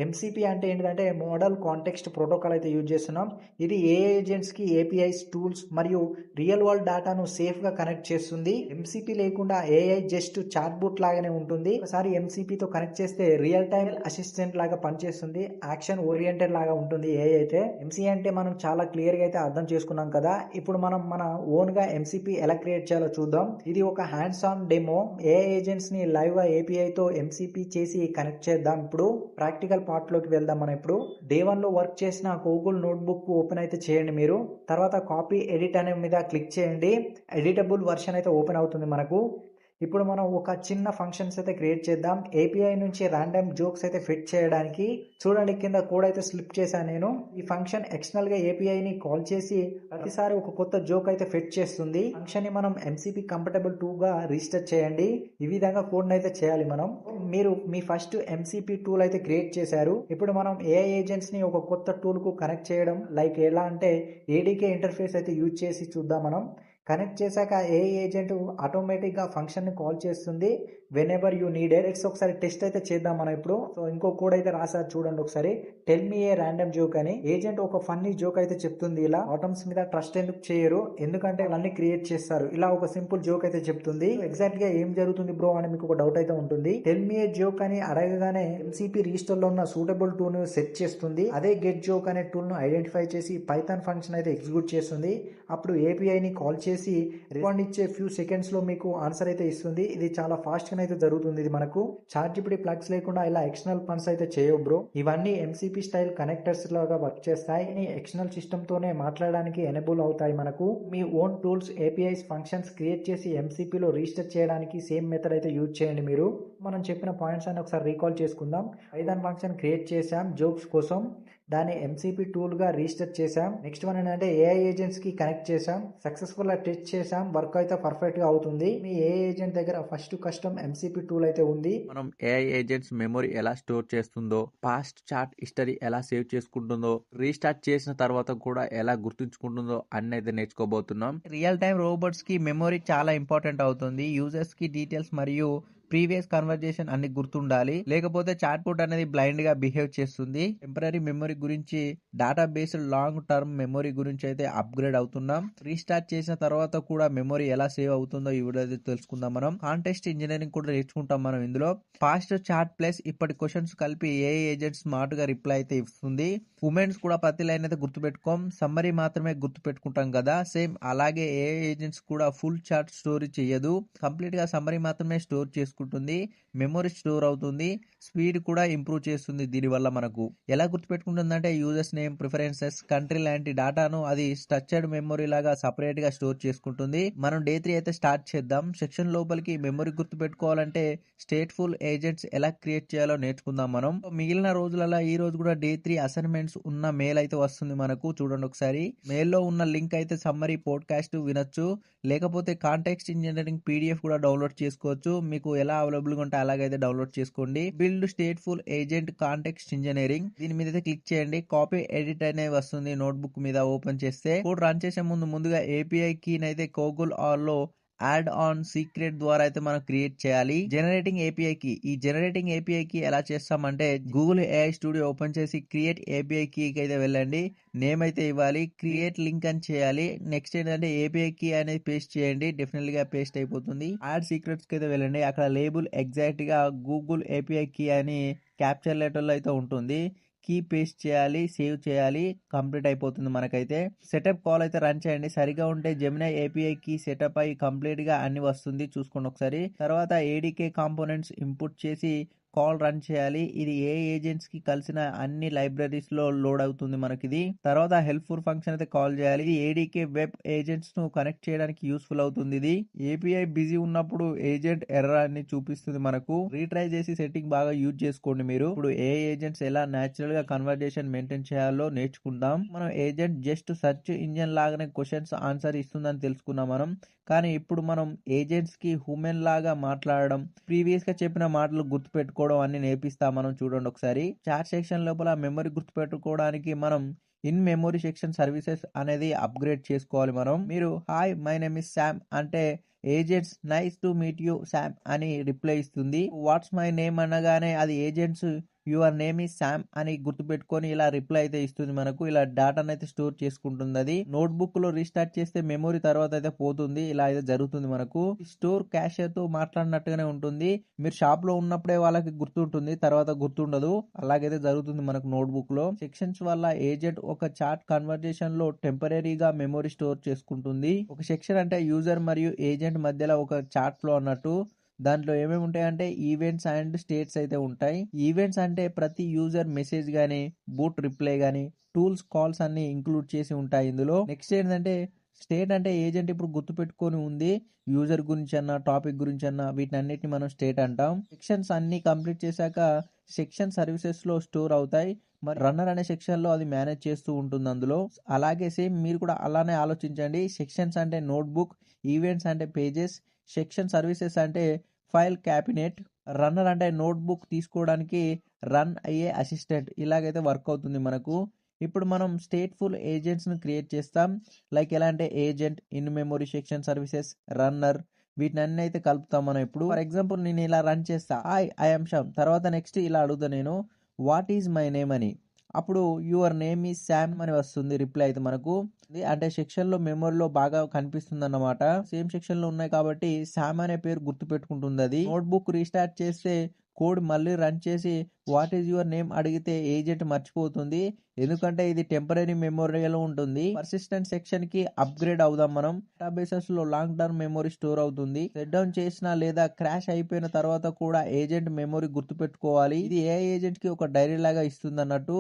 ఎంసీపీ అంటే ఏంటంటే మోడల్ కాంటెక్స్ట్ ప్రోటోకాల్ అయితే యూజ్ చేస్తున్నాం. ఇది ఏఐ ఏజెంట్స్కి ఏపీఐస్, టూల్స్ మరియు రియల్ వరల్డ్ డేటాను సేఫ్గా కనెక్ట్ చేస్తుంది. ఎంసీపీ లేకుండా ఏఐ జస్ట్ చాట్ బూట్ లాగానే ఉంటుంది. ఒకసారి ఎంసీపీతో కనెక్ట్ చేస్తే రియల్ టైం అసిస్టెంట్ లాగా పనిచేస్తుంది. యాక్షన్ ఓరియంటెడ్ లాగా ఉంటుంది ఏఐ అయితే. ఎంసీ అంటే మనం చాలా క్లియర్గా అయితే అర్థం చేసుకున్నాం కదా. ఇప్పుడు మనం మన ఓన్గా ఎంసీపీ ఎలా క్రియేట్ చేయాలో చూద్దాం. ఇది ఒక hands on demo. AI agents ని లైవ్ గా ఏపీఐతో ఎంసీపీ చేసి కనెక్ట్ చేద్దాం. ఇప్పుడు ప్రాక్టికల్ పార్ట్ లోకి వెళ్దాం. మనం ఇప్పుడు డే 1 లో వర్క్ చేసిన గూగుల్ నోట్బుక్ ఓపెన్ అయితే చేయండి మీరు. తర్వాత కాపీ ఎడిట్ అనే మీద క్లిక్ చేయండి. ఎడిటబుల్ వర్షన్ అయితే ఓపెన్ అవుతుంది మనకు. ఇప్పుడు మనం ఒక చిన్న ఫంక్షన్స్ అయితే క్రియేట్ చేద్దాం. ఏపీఐ నుంచి ర్యాండమ్ జోక్స్ అయితే ఫిట్ చేయడానికి. చూడండి కింద కోడ్ అయితే స్లిప్ చేశాను నేను. ఈ ఫంక్షన్ ఎక్స్టర్నల్ గా ఏపీఐని కాల్ చేసి ప్రతిసారి ఒక కొత్త జోక్ అయితే ఫిట్ చేస్తుంది. ఫంక్షన్ ని మనం ఎంసీపీ కంఫర్టబుల్ 2 గా రిజిస్టర్ చేయండి. ఈ విధంగా కోడ్ అయితే చేయాలి మనం. మీరు మీ ఫస్ట్ ఎంసీపీ టూల్ అయితే క్రియేట్ చేశారు. ఇప్పుడు మనం ఏఐ ఏజెంట్స్ ని ఒక కొత్త టూల్ కు కనెక్ట్ చేయడం లైక్ ఎలా అంటే ఏడీకే ఇంటర్ఫేస్ అయితే యూజ్ చేసి చూద్దాం మనం. కనెక్ట్ చేశాక ఏఐ ఏజెంట్ ఆటోమేటిక్గా ఫంక్షన్ని కాల్ చేస్తుంది when ever you needed. It's ఒకసారి టెస్ట్ అయితే చేద్దాం మనం ఇప్పుడు. సో ఇంకో కోడ్ అయితే రాసారు చూడండి ఒకసారి. టెల్ మీ ఏ ర్యాండమ్ జోక్ అని. ఏజెంట్ ఒక ఫన్నీ జోక్ అయితే చెప్తుంది. ఇలా ఆటమ్స్ మీద ట్రస్ట్ ఎందుకు చేయరు, ఎందుకంటే వాళ్ళన్ని క్రియేట్ చేస్తారు. ఇలా ఒక సింపుల్ జోక్ అయితే చెప్తుంది. ఎగ్జాక్ట్ గా ఏం జరుగుతుంది బ్రో అని మీకు ఒక డౌట్ అయితే ఉంటుంది. టెల్ మీ ఏ జోక్ అని అడగగానే ఎంసీపీ రిజిస్టర్ లో ఉన్న సూటబుల్ టూల్ ను సెట్ చేస్తుంది. అదే గెట్ జోక్ అనే టూల్ ను ఐడెంటిఫై చేసి పైథాన్ ఫంక్షన్ అయితే ఎగ్జిక్యూట్ చేస్తుంది. అప్పుడు ఏపీఐని కాల్ చేసి రెస్పాండ్ ఇచ్చే ఫ్యూ సెకండ్స్ లో మీకు ఆన్సర్ అయితే ఇస్తుంది. ఇది చాలా ఫాస్ట్ గా అయితే జరుగుతుంది. ఇది మనకు చార్ట్జీపీటీ ప్లగ్స్ లేకుండా ఇలా ఎక్స్టర్నల్ పన్స్ అయితే చేయవు బ్రో. ఇవన్నీ ఎంసీపీ స్టైల్ కనెక్టర్స్ లాగా వర్క్ చేస్తాయి. ఎక్స్టర్నల్ సిస్టమ్ తోనే మాట్లాడడానికి ఎనేబుల్ అవుతాయి మనకు. మీ own tools, APIs, functions create చేసి ఎంసీపీలో రిజిస్టర్ చేయడానికి సేమ్ మెథడ్ అయితే యూజ్ చేయండి మీరు. మనం చెప్పిన పాయింట్స్ అని ఒకసారి రీకాల్ చేసుకుందాం. పైథాన్ ఫంక్షన్ క్రియేట్ చేసాం జోక్స్ కోసం, దాన్ని ఎంసీపీ టూల్ గా రిజిస్టర్ చేసాం. నెక్స్ట్ వన్ ఏంటంటే ఏఐ ఏజెంట్స్ కి కనెక్ట్ చేసాం. సక్సెస్ఫుల్ గా టెస్ట్ చేసాం. వర్క్ అయితే పర్ఫెక్ట్ గా అవుతుంది. మీ ఏఐ ఏజెంట్ దగ్గర ఫస్ట్ కస్టమ్ ఎంసీపీ టూల్ అయితే ఉంది. మనం ఏఐ ఏజెంట్స్ మెమరీ ఎలా స్టోర్ చేస్తుందో, పాస్ట్ చాట్ హిస్టరీ ఎలా సేవ్ చేసుకుంటుందో, రీస్టార్ట్ చేసిన తర్వాత కూడా ఎలా గుర్తుంచుకుంటుందో అన్ని అయితే నేర్చుకోబోతున్నాం. రియల్ టైం రోబోట్స్ కి మెమరీ చాలా ఇంపార్టెంట్ అవుతుంది. యూజర్స్ కి డీటెయిల్స్ మరియు ప్రీవియస్ కన్వర్జేషన్ అన్ని గుర్తుండాలి, లేకపోతే చాట్ బోట్ అనేది బ్లైండ్ గా బిహేవ్ చేస్తుంది. టెంపరీ మెమరీ గురించి, data based long term memory గురించి అయితే అప్గ్రేడ్ అవుతున్నాం. రీస్టార్ట్ చేసిన తర్వాత కూడా మెమరీ ఎలా సేవ్ అవుతుందో ఈ వీడియో అయితే తెలుసుకుందాం. మనం కాంటెక్స్ట్ ఇంజనీరింగ్ కూడా నేర్చుకుంటాం మనం ఇందులో. పాస్ట్ చాట్ ప్లస్ ఇప్పటి క్వశ్చన్స్ కలిపి ఏఐ ఏజెంట్ స్మార్ట్ గా రిప్లై అయితే ఇస్తుంది. ఉమెన్స్ కూడా ప్రతి లైన్ అయితే గుర్తుపెట్టుకోం, సమ్మరీ మాత్రమే గుర్తుపెట్టుకుంటాం కదా. సేమ్ అలాగే ఏఐ ఏజెంట్స్ కూడా ఫుల్ చాట్ స్టోరీ చేయదు, కంప్లీట్ గా సమ్మరీ మాత్రమే స్టోర్ చేసుకుంటుంది. మెమరీ స్టోర్ అవుతుంది, స్పీడ్ కూడా ఇంప్రూవ్ చేస్తుంది. దీనివల్ల మనకు ఎలా గుర్తుపెట్టుకుంటుందంటే యూజర్స్ నేమ్, ప్రిఫరెన్సెస్, కంట్రీ లాంటి డేటాను అది స్ట్రక్చర్డ్ మెమరీ లాగా సపరేట్ గా స్టోర్ చేసుకుంటుంది. మనం డే 3 అయితే స్టార్ట్ చేద్దాం. సెక్షన్ లోపలికి మెమరీ గుర్తుపెట్టుకోవాలంటే స్టేట్ఫుల్ ఏజెంట్స్ ఎలా క్రియేట్ చేయాలో నేర్చుకుందాం మనం. మిగిలిన రోజులలో ఈ రోజు కూడా డే 3 అసైన్మెంట్స్ ఉన్న మెయిల్ అయితే వస్తుంది మనకు. చూడండి ఒకసారి. మెయిల్ లో ఉన్న లింక్ అయితే సమ్మరీ పోడ్కాస్ట్ వినొచ్చు, లేకపోతే కాంటెక్స్ట్ ఇంజనీరింగ్ పీడిఎఫ్ కూడా డౌన్లోడ్ చేసుకోవచ్చు. మీకు ఎలా అవైలబుల్ గా ఉంటే అలాగైతే డౌన్లోడ్ చేసుకోండి. Build stateful agent context engineering, దీని మీద అయితే క్లిక్ చేయండి. కాపీ ఎడిట్ అనే వస్తుంది నోట్బుక్ మీద. ఓపెన్ చేస్తే కోడ్ రన్ చేసే ముందుగా ఏపీఐ కీని అయితే గూగుల్ ఆర్ లో యాడ్ ఆన్ సీక్రెట్ ద్వారా అయితే మనం క్రియేట్ చేయాలి. జనరేటింగ్ ఏపీఐ కి, ఈ జనరేటింగ్ ఏపీఐ కి ఎలా చేస్తామంటే గూగుల్ ఏఐ స్టూడియో ఓపెన్ చేసి క్రియేట్ ఏపీఐ కీ అయితే వెళ్ళండి. నేమ్ అయితే ఇవ్వాలి, క్రియేట్ లింక్ అని చేయాలి. నెక్స్ట్ ఏంటంటే ఏపీఐ కీ అనేది పేస్ట్ చేయండి. డెఫినెట్లీ గా పేస్ట్ అయిపోతుంది. యాడ్ సీక్రెట్స్ కి అయితే వెళ్ళండి. అక్కడ లేబుల్ ఎగ్జాక్ట్ గా గూగుల్ ఏపీఐ కీ అని క్యాప్చర్ లెటర్ లో అయితే ఉంటుంది. కీ పేస్ట్ చేయాలి, సేవ్ చేయాలి, కంప్లీట్ అయిపోతుంది మనకైతే. సెటప్ కాల్ అయితే రన్ చేయండి. సరిగా ఉంటే జెమినై ఏపీఐ కీ సెటప్ అయి కంప్లీట్ గా అన్ని వస్తుంది, చూసుకోండి ఒకసారి. తర్వాత ఏడీకే కాంపోనెంట్స్ ఇంపుట్ చేసి కాల్ రన్ చేయాలి. ఇది ఏ ఏజెంట్స్ కి కలిసిన అన్ని లైబ్రరీస్ లో లోడ్ అవుతుంది మనకిది. తర్వాత హెల్ప్ఫుల్ ఫంక్షన్ అయితే కాల్ చేయాలి. ఇది ఏడీకే వెబ్ ఏజెంట్స్ ను కనెక్ట్ చేయడానికి యూస్ఫుల్ అవుతుంది. ఇది ఏపీఐ బిజీ ఉన్నప్పుడు ఏజెంట్ ఎర్రర్ అని చూపిస్తుంది మనకు. రీట్రై చేసి సెట్టింగ్ బాగా యూజ్ చేసుకోండి మీరు. ఇప్పుడు ఏ ఏజెంట్స్ ఎలా నేచురల్ గా కన్వర్జేషన్ మెయింటైన్ చేయాలో నేర్చుకుందాం. మనం ఏజెంట్ జస్ట్ సెర్చ్ ఇంజిన్ లాగానే క్వశ్చన్స్ ఆన్సర్ ఇస్తుందని తెలుసుకున్నాం మనం. కానీ ఇప్పుడు మనం ఏజెంట్స్ కి హ్యూమన్ లాగా మాట్లాడడం, ప్రీవియస్ గా చెప్పిన మాటలు గుర్తుపెట్టుకోవడం అన్ని నేర్పిస్తాం మనం. చూడండి ఒకసారి. చాట్ సెక్షన్ లోపల మెమరీ గుర్తుపెట్టుకోవడానికి మనం ఇన్ మెమరీ సెక్షన్ సర్వీసెస్ అనేది అప్గ్రేడ్ చేసుకోవాలి మనం. మీరు hi my name is Sam అంటే agents nice to meet you Sam అని రిప్లై ఇస్తుంది. వాట్స్ మై నేమ్ అనగానే అది agents your name is Sam అని గుర్తుపెట్టుకొని ఇలా రిప్లై అయితే ఇస్తుంది మనకు. ఇలా డేటాను అయితే స్టోర్ చేసుకుంటుంది. అది నోట్బుక్ లో రీస్టార్ట్ చేస్తే మెమొరీ తర్వాత అయితే పోతుంది. ఇలా అయితే జరుగుతుంది మనకు. స్టోర్ క్యాషియర్ తో మాట్లాడినట్టుగానే ఉంటుంది. మీరు షాప్ లో ఉన్నప్పుడే వాళ్ళకి గుర్తుంటుంది, తర్వాత గుర్తుండదు. అలాగైతే జరుగుతుంది మనకు నోట్బుక్ లో. సెక్షన్స్ వల్ల ఏజెంట్ ఒక చాట్ కన్వర్జేషన్ లో టెంపరీగా మెమొరీ స్టోర్ చేసుకుంటుంది. ఒక సెక్షన్ అంటే యూజర్ మరియు ఏజెంట్ మధ్యలో ఒక చాట్ ఫ్లో అన్నట్టు. దాంట్లో ఏమేమి ఉంటాయంటే ఈవెంట్స్ అండ్ స్టేట్స్ అయితే ఉంటాయి. ఈవెంట్స్ అంటే ప్రతి యూజర్ మెసేజ్ గానీ, బూట్ రిప్లై గానీ, టూల్స్ కాల్స్ అన్ని ఇంక్లూడ్ చేసి ఉంటాయి ఇందులో. నెక్స్ట్ ఏంటంటే స్టేట్ అంటే ఏజెంట్ ఇప్పుడు గుర్తుపెట్టుకొని ఉంది. యూజర్ గురించి అన్న, టాపిక్ గురించి అన్న, వీటినన్నిటిని మనం స్టేట్ అంటాం. సెక్షన్స్ అన్ని కంప్లీట్ చేశాక సెక్షన్ సర్వీసెస్ లో స్టోర్ అవుతాయి. మరి రన్నర్ అనే సెక్షన్ లో అది మేనేజ్ చేస్తూ ఉంటుంది అందులో. అలాగే సేమ్ మీరు కూడా అలానే ఆలోచించండి. సెక్షన్స్ అంటే నోట్బుక్, ఈవెంట్స్ అంటే పేజెస్, సెక్షన్ సర్వీసెస్ అంటే ఫైల్ క్యాబినెట్, రన్నర్ అంటే నోట్బుక్ తీసుకోవడానికి రన్ అయ్యే అసిస్టెంట్. ఇలాగైతే వర్క్ అవుతుంది మనకు. ఇప్పుడు మనం స్టేట్ఫుల్ ఏజెంట్స్ ను క్రియేట్ చేస్తాం. లైక్ ఎలా అంటే agent, in memory, section services, runner, వీటిని అయితే కలుపుతాం మనం. ఇప్పుడు ఫర్ ఎగ్జాంపుల్ నేను ఇలా రన్ చేస్తా, ఐ యామ్ శ్యామ్. తర్వాత నెక్స్ట్ ఇలా అడుగుతా నేను, వాట్ ఈజ్ మై నేమ్ అని. అప్పుడు యువర్ నేమ్ ఈజ్ శామ్ అని వస్తుంది రిప్లై అయితే మనకు. అంటే సెక్షన్ లో మెమొరీలో బాగా కనిపిస్తుంది అన్నమాట. సేమ్ సెక్షన్ లో ఉన్నాయి కాబట్టి శామ్ అనే పేరు గుర్తు పెట్టుకుంటుంది అది. నోట్బుక్ రీస్టార్ట్ చేస్తే కోడ్ మళ్ళీ రన్ చేసి వాట్ ఈజ్ యువర్ నేమ్ అడిగితే ఏజెంట్ మర్చిపోతుంది. ఎందుకంటే ఇది టెంపరీ మెమొరీలో ఉంటుంది. పర్సిస్టెంట్ సెక్షన్ కి అప్గ్రేడ్ అవుదాం మనం. డేటాబేసెస్ లో లాంగ్ టర్మ్ మెమొరీ స్టోర్ అవుతుంది. సెట్ డౌన్ చేసిన లేదా క్రాష్ అయిపోయిన తర్వాత కూడా ఏజెంట్ మెమొరీ గుర్తు పెట్టుకోవాలి. ఇది ఏ ఏజెంట్ కి ఒక డైరీ లాగా ఇస్తుంది అన్నట్టు.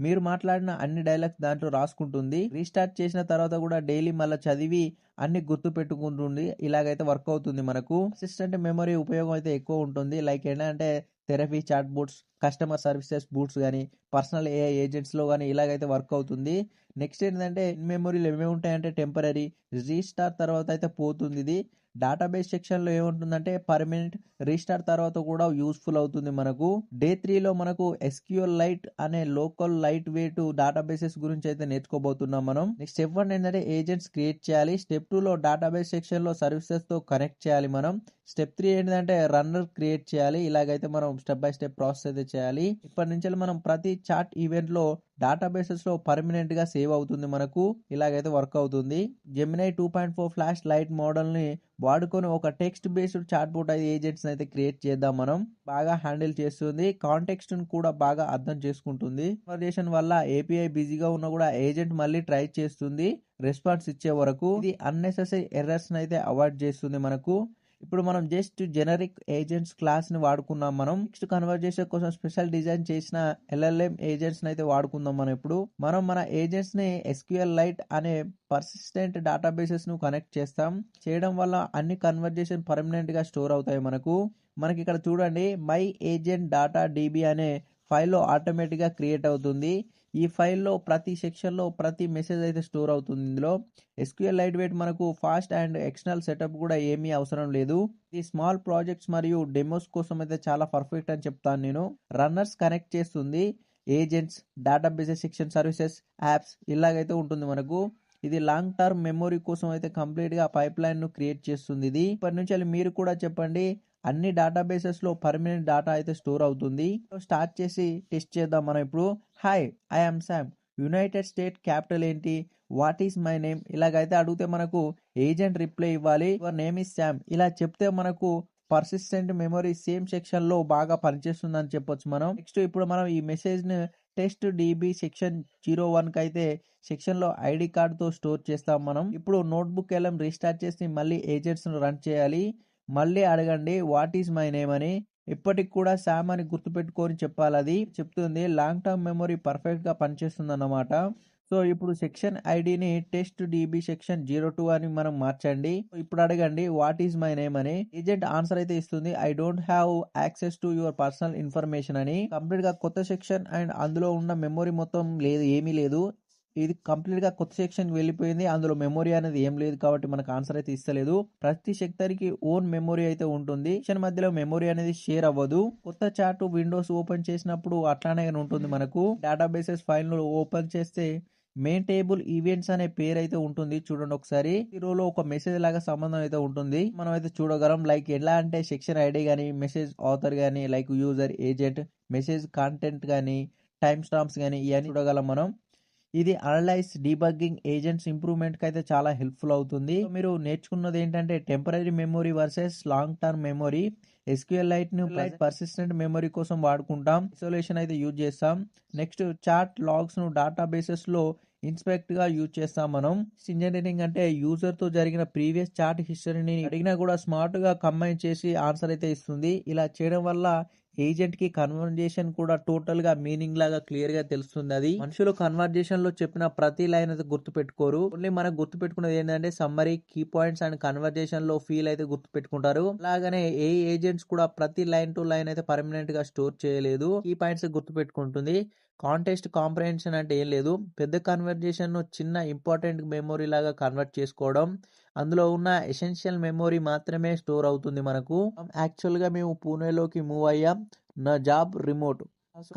మీరు మాట్లాడిన అన్ని డైలాగ్స్ దాంట్లో రాసుకుంటుంది. రీస్టార్ట్ చేసిన తర్వాత కూడా డైలీ మళ్ళీ చదివి అన్ని గుర్తు పెట్టుకుంటుంది. ఇలాగైతే వర్క్ అవుతుంది మనకు. అసిస్టెంట్ మెమరీ ఉపయోగం అయితే ఎక్కువ ఉంటుంది. లైక్ ఏంటంటే therapy, chat bots, customer services bots కానీ, పర్సనల్ ఏఐ ఏజెంట్స్ లో కానీ ఇలాగైతే వర్క్ అవుతుంది. నెక్స్ట్ ఏంటంటే ఇన్ మెమరీలు ఏమేమి ఉంటాయంటే టెంపరీ, రీస్టార్ట్ తర్వాత అయితే పోతుంది ఇది. డేటాబేస్ సెక్షన్ లో ఏముంటుందంటే పర్మనెంట్, రీస్టార్ట్ తర్వాత కూడా యూస్ఫుల్ అవుతుంది మనకు. డే 3 లో మనకు ఎస్క్యూఎల్ లైట్ అనే లోకల్ లైట్ వెయిట్ డేటాబేసెస్ గురించి అయితే నేర్చుకోబోతున్నాం మనం. నెక్స్ట్ స్టెప్ 1 ఏంటంటే ఏజెంట్స్ క్రియేట్ చేయాలి. స్టెప్ 2 లో డేటాబేస్ సెక్షన్ లో సర్వీసెస్ తో కనెక్ట్ చేయాలి మనం. స్టెప్ 3 ఏంటంటే రన్నర్ క్రియేట్ చేయాలి. ఇలాగైతే మనం స్టెప్ బై స్టెప్ ప్రాసెస్ అయితే చేయాలి. ఇప్పటి నుంచి మనం ప్రతి చాట్ ఈవెంట్ లో డేటాబేసెస్ లో పర్మనెంట్ గా సేవ్ అవుతుంది మనకు. ఇలాగైతే వర్క్ అవుతుంది. జెమినై 2.4 ఫ్లాష్ లైట్ మోడల్ ని వాడుకొని ఒక text based chat bot agents అయితే క్రియేట్ చేద్దాం మనం. బాగా హ్యాండిల్ చేస్తుంది. కాంటెక్స్ట్ ను కూడా బాగా అర్థం చేసుకుంటుంది. కన్వర్జేషన్ వల్ల ఏపీఐ బిజీగా ఉన్నా కూడా ఏజెంట్ మళ్ళీ ట్రై చేస్తుంది రెస్పాన్స్ ఇచ్చే వరకు. ఇది అన్నెసెసరీ ఎర్రర్స్ అయితే అవాయిడ్ చేస్తుంది మనకు. ఇప్పుడు మనం జస్ట్ జెనరిక్ ఏజెంట్స్ క్లాస్ ని వాడుకున్నాం మనం. నెక్స్ట్ కన్వర్జేషన్ కోసం స్పెషల్ డిజైన్ చేసిన ఎల్ఎల్ఎం ఏజెంట్స్ అయితే వాడుకుందాం మనం. ఇప్పుడు మనం మన ఏజెంట్స్ ని ఎస్క్యూఎల్ లైట్ అనే పర్సిస్టెంట్ డేటాబేసెస్ ను కనెక్ట్ చేస్తాం. చేయడం వల్ల అన్ని కన్వర్జేషన్ పర్మనెంట్ గా స్టోర్ అవుతాయి మనకు. మనకి ఇక్కడ చూడండి మై ఏజెంట్ డాటా డిబి అనే ఫైల్లో ఆటోమేటిక్ గా క్రియేట్ అవుతుంది. ఈ ఫైల్లో ప్రతి సెక్షన్ లో ప్రతి మెసేజ్ అయితే స్టోర్ అవుతుంది. ఇందులో ఎస్క్యూఎల్ లైట్ వెయిట్ మనకు ఫాస్ట్ అండ్ ఎక్స్టర్నల్ సెటప్ కూడా ఏమీ అవసరం లేదు. ఈ స్మాల్ ప్రాజెక్ట్స్ మరియు డెమోస్ కోసం అయితే చాలా పర్ఫెక్ట్ అని చెప్తాను నేను. రన్నర్స్ కనెక్ట్ చేస్తుంది. Agents, databases, section services, apps ఇలాగైతే ఉంటుంది మనకు. ఇది లాంగ్ టర్మ్ మెమొరీ కోసం అయితే కంప్లీట్ గా పైప్ లైన్ ను క్రియేట్ చేస్తుంది. ఇది ఇప్పటి నుంచి మీరు కూడా చెప్పండి. అన్ని డేటాబేసెస్ లో పర్మనెంట్ డేటా అయితే స్టోర్ అవుతుంది. స్టార్ట్ చేసి టెస్ట్ చేద్దాం మనం ఇప్పుడు. Hi, I am Sam. United State capital ఏంటి? What is my name? ఇలాగైతే అడిగితే మనకు ఏజెంట్ రిప్లై ఇవ్వాలి. Your name is Sam. ఇలా చెప్తే మనకు పర్సిస్టెంట్ మెమరీ సేమ్ సెక్షన్ లో బాగా పనిచేస్తుంది అని చెప్పొచ్చు మనం. నెక్స్ట్ ఇప్పుడు మనం ఈ మెసేజ్ ని టెస్ట్ డిబి సెక్షన్ 01 కి అయితే సెక్షన్ లో ఐడి కార్డ్ తో స్టోర్ చేస్తాం మనం. ఇప్పుడు నోట్బుక్ ఎల్ఎం రీస్టార్ట్ చేసి మళ్ళీ ఏజెంట్స్ ను రన్ చేయాలి. మళ్ళీ అడగండి వాట్ ఈస్ మై నేమ్ అని. ఇప్పటికి కూడా శామ్ అని గుర్తుపెట్టుకొని చెప్పాలి. అది చెప్తుంది లాంగ్ టర్మ్ మెమరీ పర్ఫెక్ట్ గా పనిచేస్తుంది అన్నమాట. సో ఇప్పుడు సెక్షన్ ఐడిని టెస్ట్ డిబి సెక్షన్ 02 అని మనం మార్చండి. ఇప్పుడు అడగండి వాట్ ఈస్ మై నేమ్ అని. ఏజెంట్ ఆన్సర్ అయితే ఇస్తుంది I don't have access to your personal information అని. కంప్లీట్ గా కొత్త సెక్షన్ అండ్ అందులో ఉన్న మెమరీ మొత్తం లేదు, ఏమీ లేదు. ఇది కంప్లీట్ గా కొత్త సెక్షన్ వెళ్ళిపోయింది. అందులో మెమొరీ అనేది ఏం లేదు కాబట్టి మనకు ఆన్సర్ అయితే ఇస్తలేదు. ప్రతి సెక్టర్కి ఓన్ మెమొరీ అయితే ఉంటుంది. సెక్షన్ మధ్యలో మెమొరీ అనేది షేర్ అవ్వదు. కొత్త చార్ట్ విండోస్ ఓపెన్ చేసినప్పుడు అట్లానే ఉంటుంది మనకు. డేటాబేసెస్ ఫైల్ ను ఓపెన్ చేస్తే మెయిన్ టేబుల్ ఈవెంట్స్ అనే పేరు అయితే ఉంటుంది చూడండి ఒకసారి. ఈ రోలో ఒక మెసేజ్ లాగా సంబంధం అయితే ఉంటుంది. మనం అయితే చూడగలం లైక్ ఎలా అంటే సెక్షన్ ఐడి గానీ, మెసేజ్ ఆథర్ గానీ, like user agent, message content గానీ, టైమ్ స్టాంప్స్ గానీ ఇవన్నీ చూడగలం మనం. ఇది అనలైజ్ డీబగ్గింగ్ ఏజెంట్స్ ఇంప్రూవ్మెంట్ కి అయితే చాలా హెల్ప్ఫుల్ అవుతుంది. సో మీరు నేర్చుకున్నది ఏంటంటే temporary memory versus long term memory. SQLite ను పర్సిస్టెంట్ మెమొరీ కోసం వాడుకుంటాం. ఐసోలేషన్ అయితే యూజ్ చేస్తాం. నెక్స్ట్ చాట్ లాగ్స్ ను డేటాబేసెస్ లో ఇన్స్పెక్ట్ గా యూజ్ చేస్తాం మనం. ఇంజనీరింగ్ అంటే యూజర్ తో జరిగిన ప్రీవియస్ చాట్ హిస్టరీని అడిగినా కూడా స్మార్ట్ గా కంబైన్ చేసి ఆన్సర్ అయితే ఇస్తుంది. ఇలా చేయడం వల్ల ఏజెంట్ కి కన్వర్జేషన్ కూడా టోటల్ గా మీనింగ్ లాగా క్లియర్ గా తెలుస్తుంది. అది మనుషులు కన్వర్జేషన్ లో చెప్పిన ప్రతి లైన్ అయితే గుర్తు పెట్టుకోరు. ఓన్లీ మనకు గుర్తు పెట్టుకునేది ఏంటంటే summary, key points and conversation లో ఫీల్ అయితే గుర్తు పెట్టుకుంటారు. అలాగనే ఏ ఏజెంట్స్ కూడా ప్రతి లైన్ టు లైన్ అయితే పర్మనెంట్ గా స్టోర్ చేయలేదు. కీ పాయింట్స్ గుర్తు పెట్టుకుంటుంది. కాంటెక్స్ట్ కాంప్రహెన్షన్ అంటే ఏం లేదు, పెద్ద కన్వర్జేషన్ ను చిన్న ఇంపార్టెంట్ మెమొరీ లాగా కన్వర్ట్ చేసుకోవడం. అందులో ఉన్న ఎసెన్షియల్ మెమొరీ మాత్రమే స్టోర్ అవుతుంది మనకు. యాక్చువల్ గా మేము పూణేలోకి మూవ్ అయ్యాం. నా జాబ్ రిమోట్.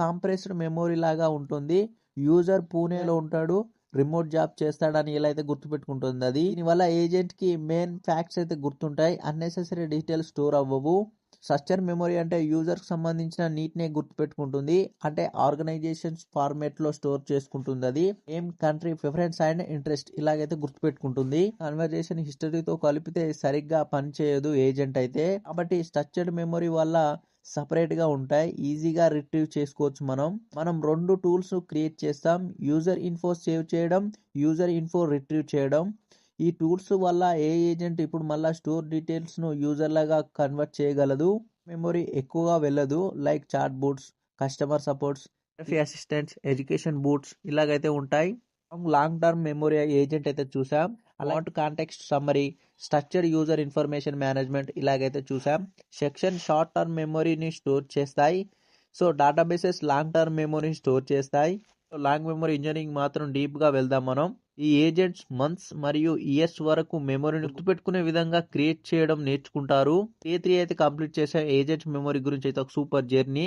కాంప్రెస్డ్ మెమొరీ లాగా ఉంటుంది. యూజర్ పూణేలో ఉంటాడు, రిమోట్ జాబ్ చేస్తాడని ఎలా అయితే గుర్తుపెట్టుకుంటుంది అది. దీనివల్ల ఏజెంట్ కి మెయిన్ ఫ్యాక్ట్స్ అయితే గుర్తుంటాయి. అన్నెసెసరీ డీటెయిల్స్ స్టోర్ అవ్వవు. స్ట్రక్చర్ మెమొరీ అంటే యూజర్ కి సంబంధించిన నీట్ నే గుర్తుపెట్టుకుంటుంది. అంటే ఆర్గనైజేషన్స్ ఫార్మేట్ లో స్టోర్ చేసుకుంటుంది అది. ఏం కంట్రీ ప్రిఫరెన్స్ అండ్ ఇంట్రెస్ట్ ఇలాగైతే గుర్తుపెట్టుకుంటుంది. కన్వర్జేషన్ హిస్టరీతో కలిపితే సరిగ్గా పనిచేయదు ఏజెంట్ అయితే. కాబట్టి స్ట్రక్చర్డ్ మెమొరీ వల్ల సపరేట్ గా ఉంటాయి, ఈజీగా రిట్రీవ్ చేసుకోవచ్చు. మనం రెండు టూల్స్ క్రియేట్ చేస్తాం. యూజర్ ఇన్ఫో సేవ్ చేయడం, యూజర్ ఇన్ఫో రిట్రీవ్ చేయడం. ఈ టూల్స్ వల్ల ఏ ఏజెంట్ ఇప్పుడు మళ్ళా స్టోర్ డీటెయిల్స్ ను యూజర్ లాగా కన్వర్ట్ చేయగలదు. మెమొరీ ఎక్కువగా వెళ్ళదు. Like chat bots, customer supports, assistants, education bots ఇలాగైతే ఉంటాయి. లాంగ్ టర్మ్ మెమొరీ ఏజెంట్ అయితే చూసాం. అలాంటి context summary, structured user information management ఇలాగైతే చూసాం. సెక్షన్ షార్ట్ టర్మ్ మెమొరీని స్టోర్ చేస్తాయి. సో డేటాబేసెస్ లాంగ్ టర్మ్ మెమొరీని స్టోర్ చేస్తాయి. లాంగ్ మెమొరీ ఇంజనీరింగ్ మాత్రం డీప్ గా వెళ్దాం మనం. ఈ ఏజెంట్స్ మంత్స్ మరియు ఇయర్స్ వరకు మెమొరీని గుర్తుపెట్టుకునే విధంగా క్రియేట్ చేయడం నేర్చుకుంటారు. K3 అయితే కంప్లీట్ చేసే ఏజెంట్స్ మెమొరీ గురించి అయితే ఒక సూపర్ జర్నీ.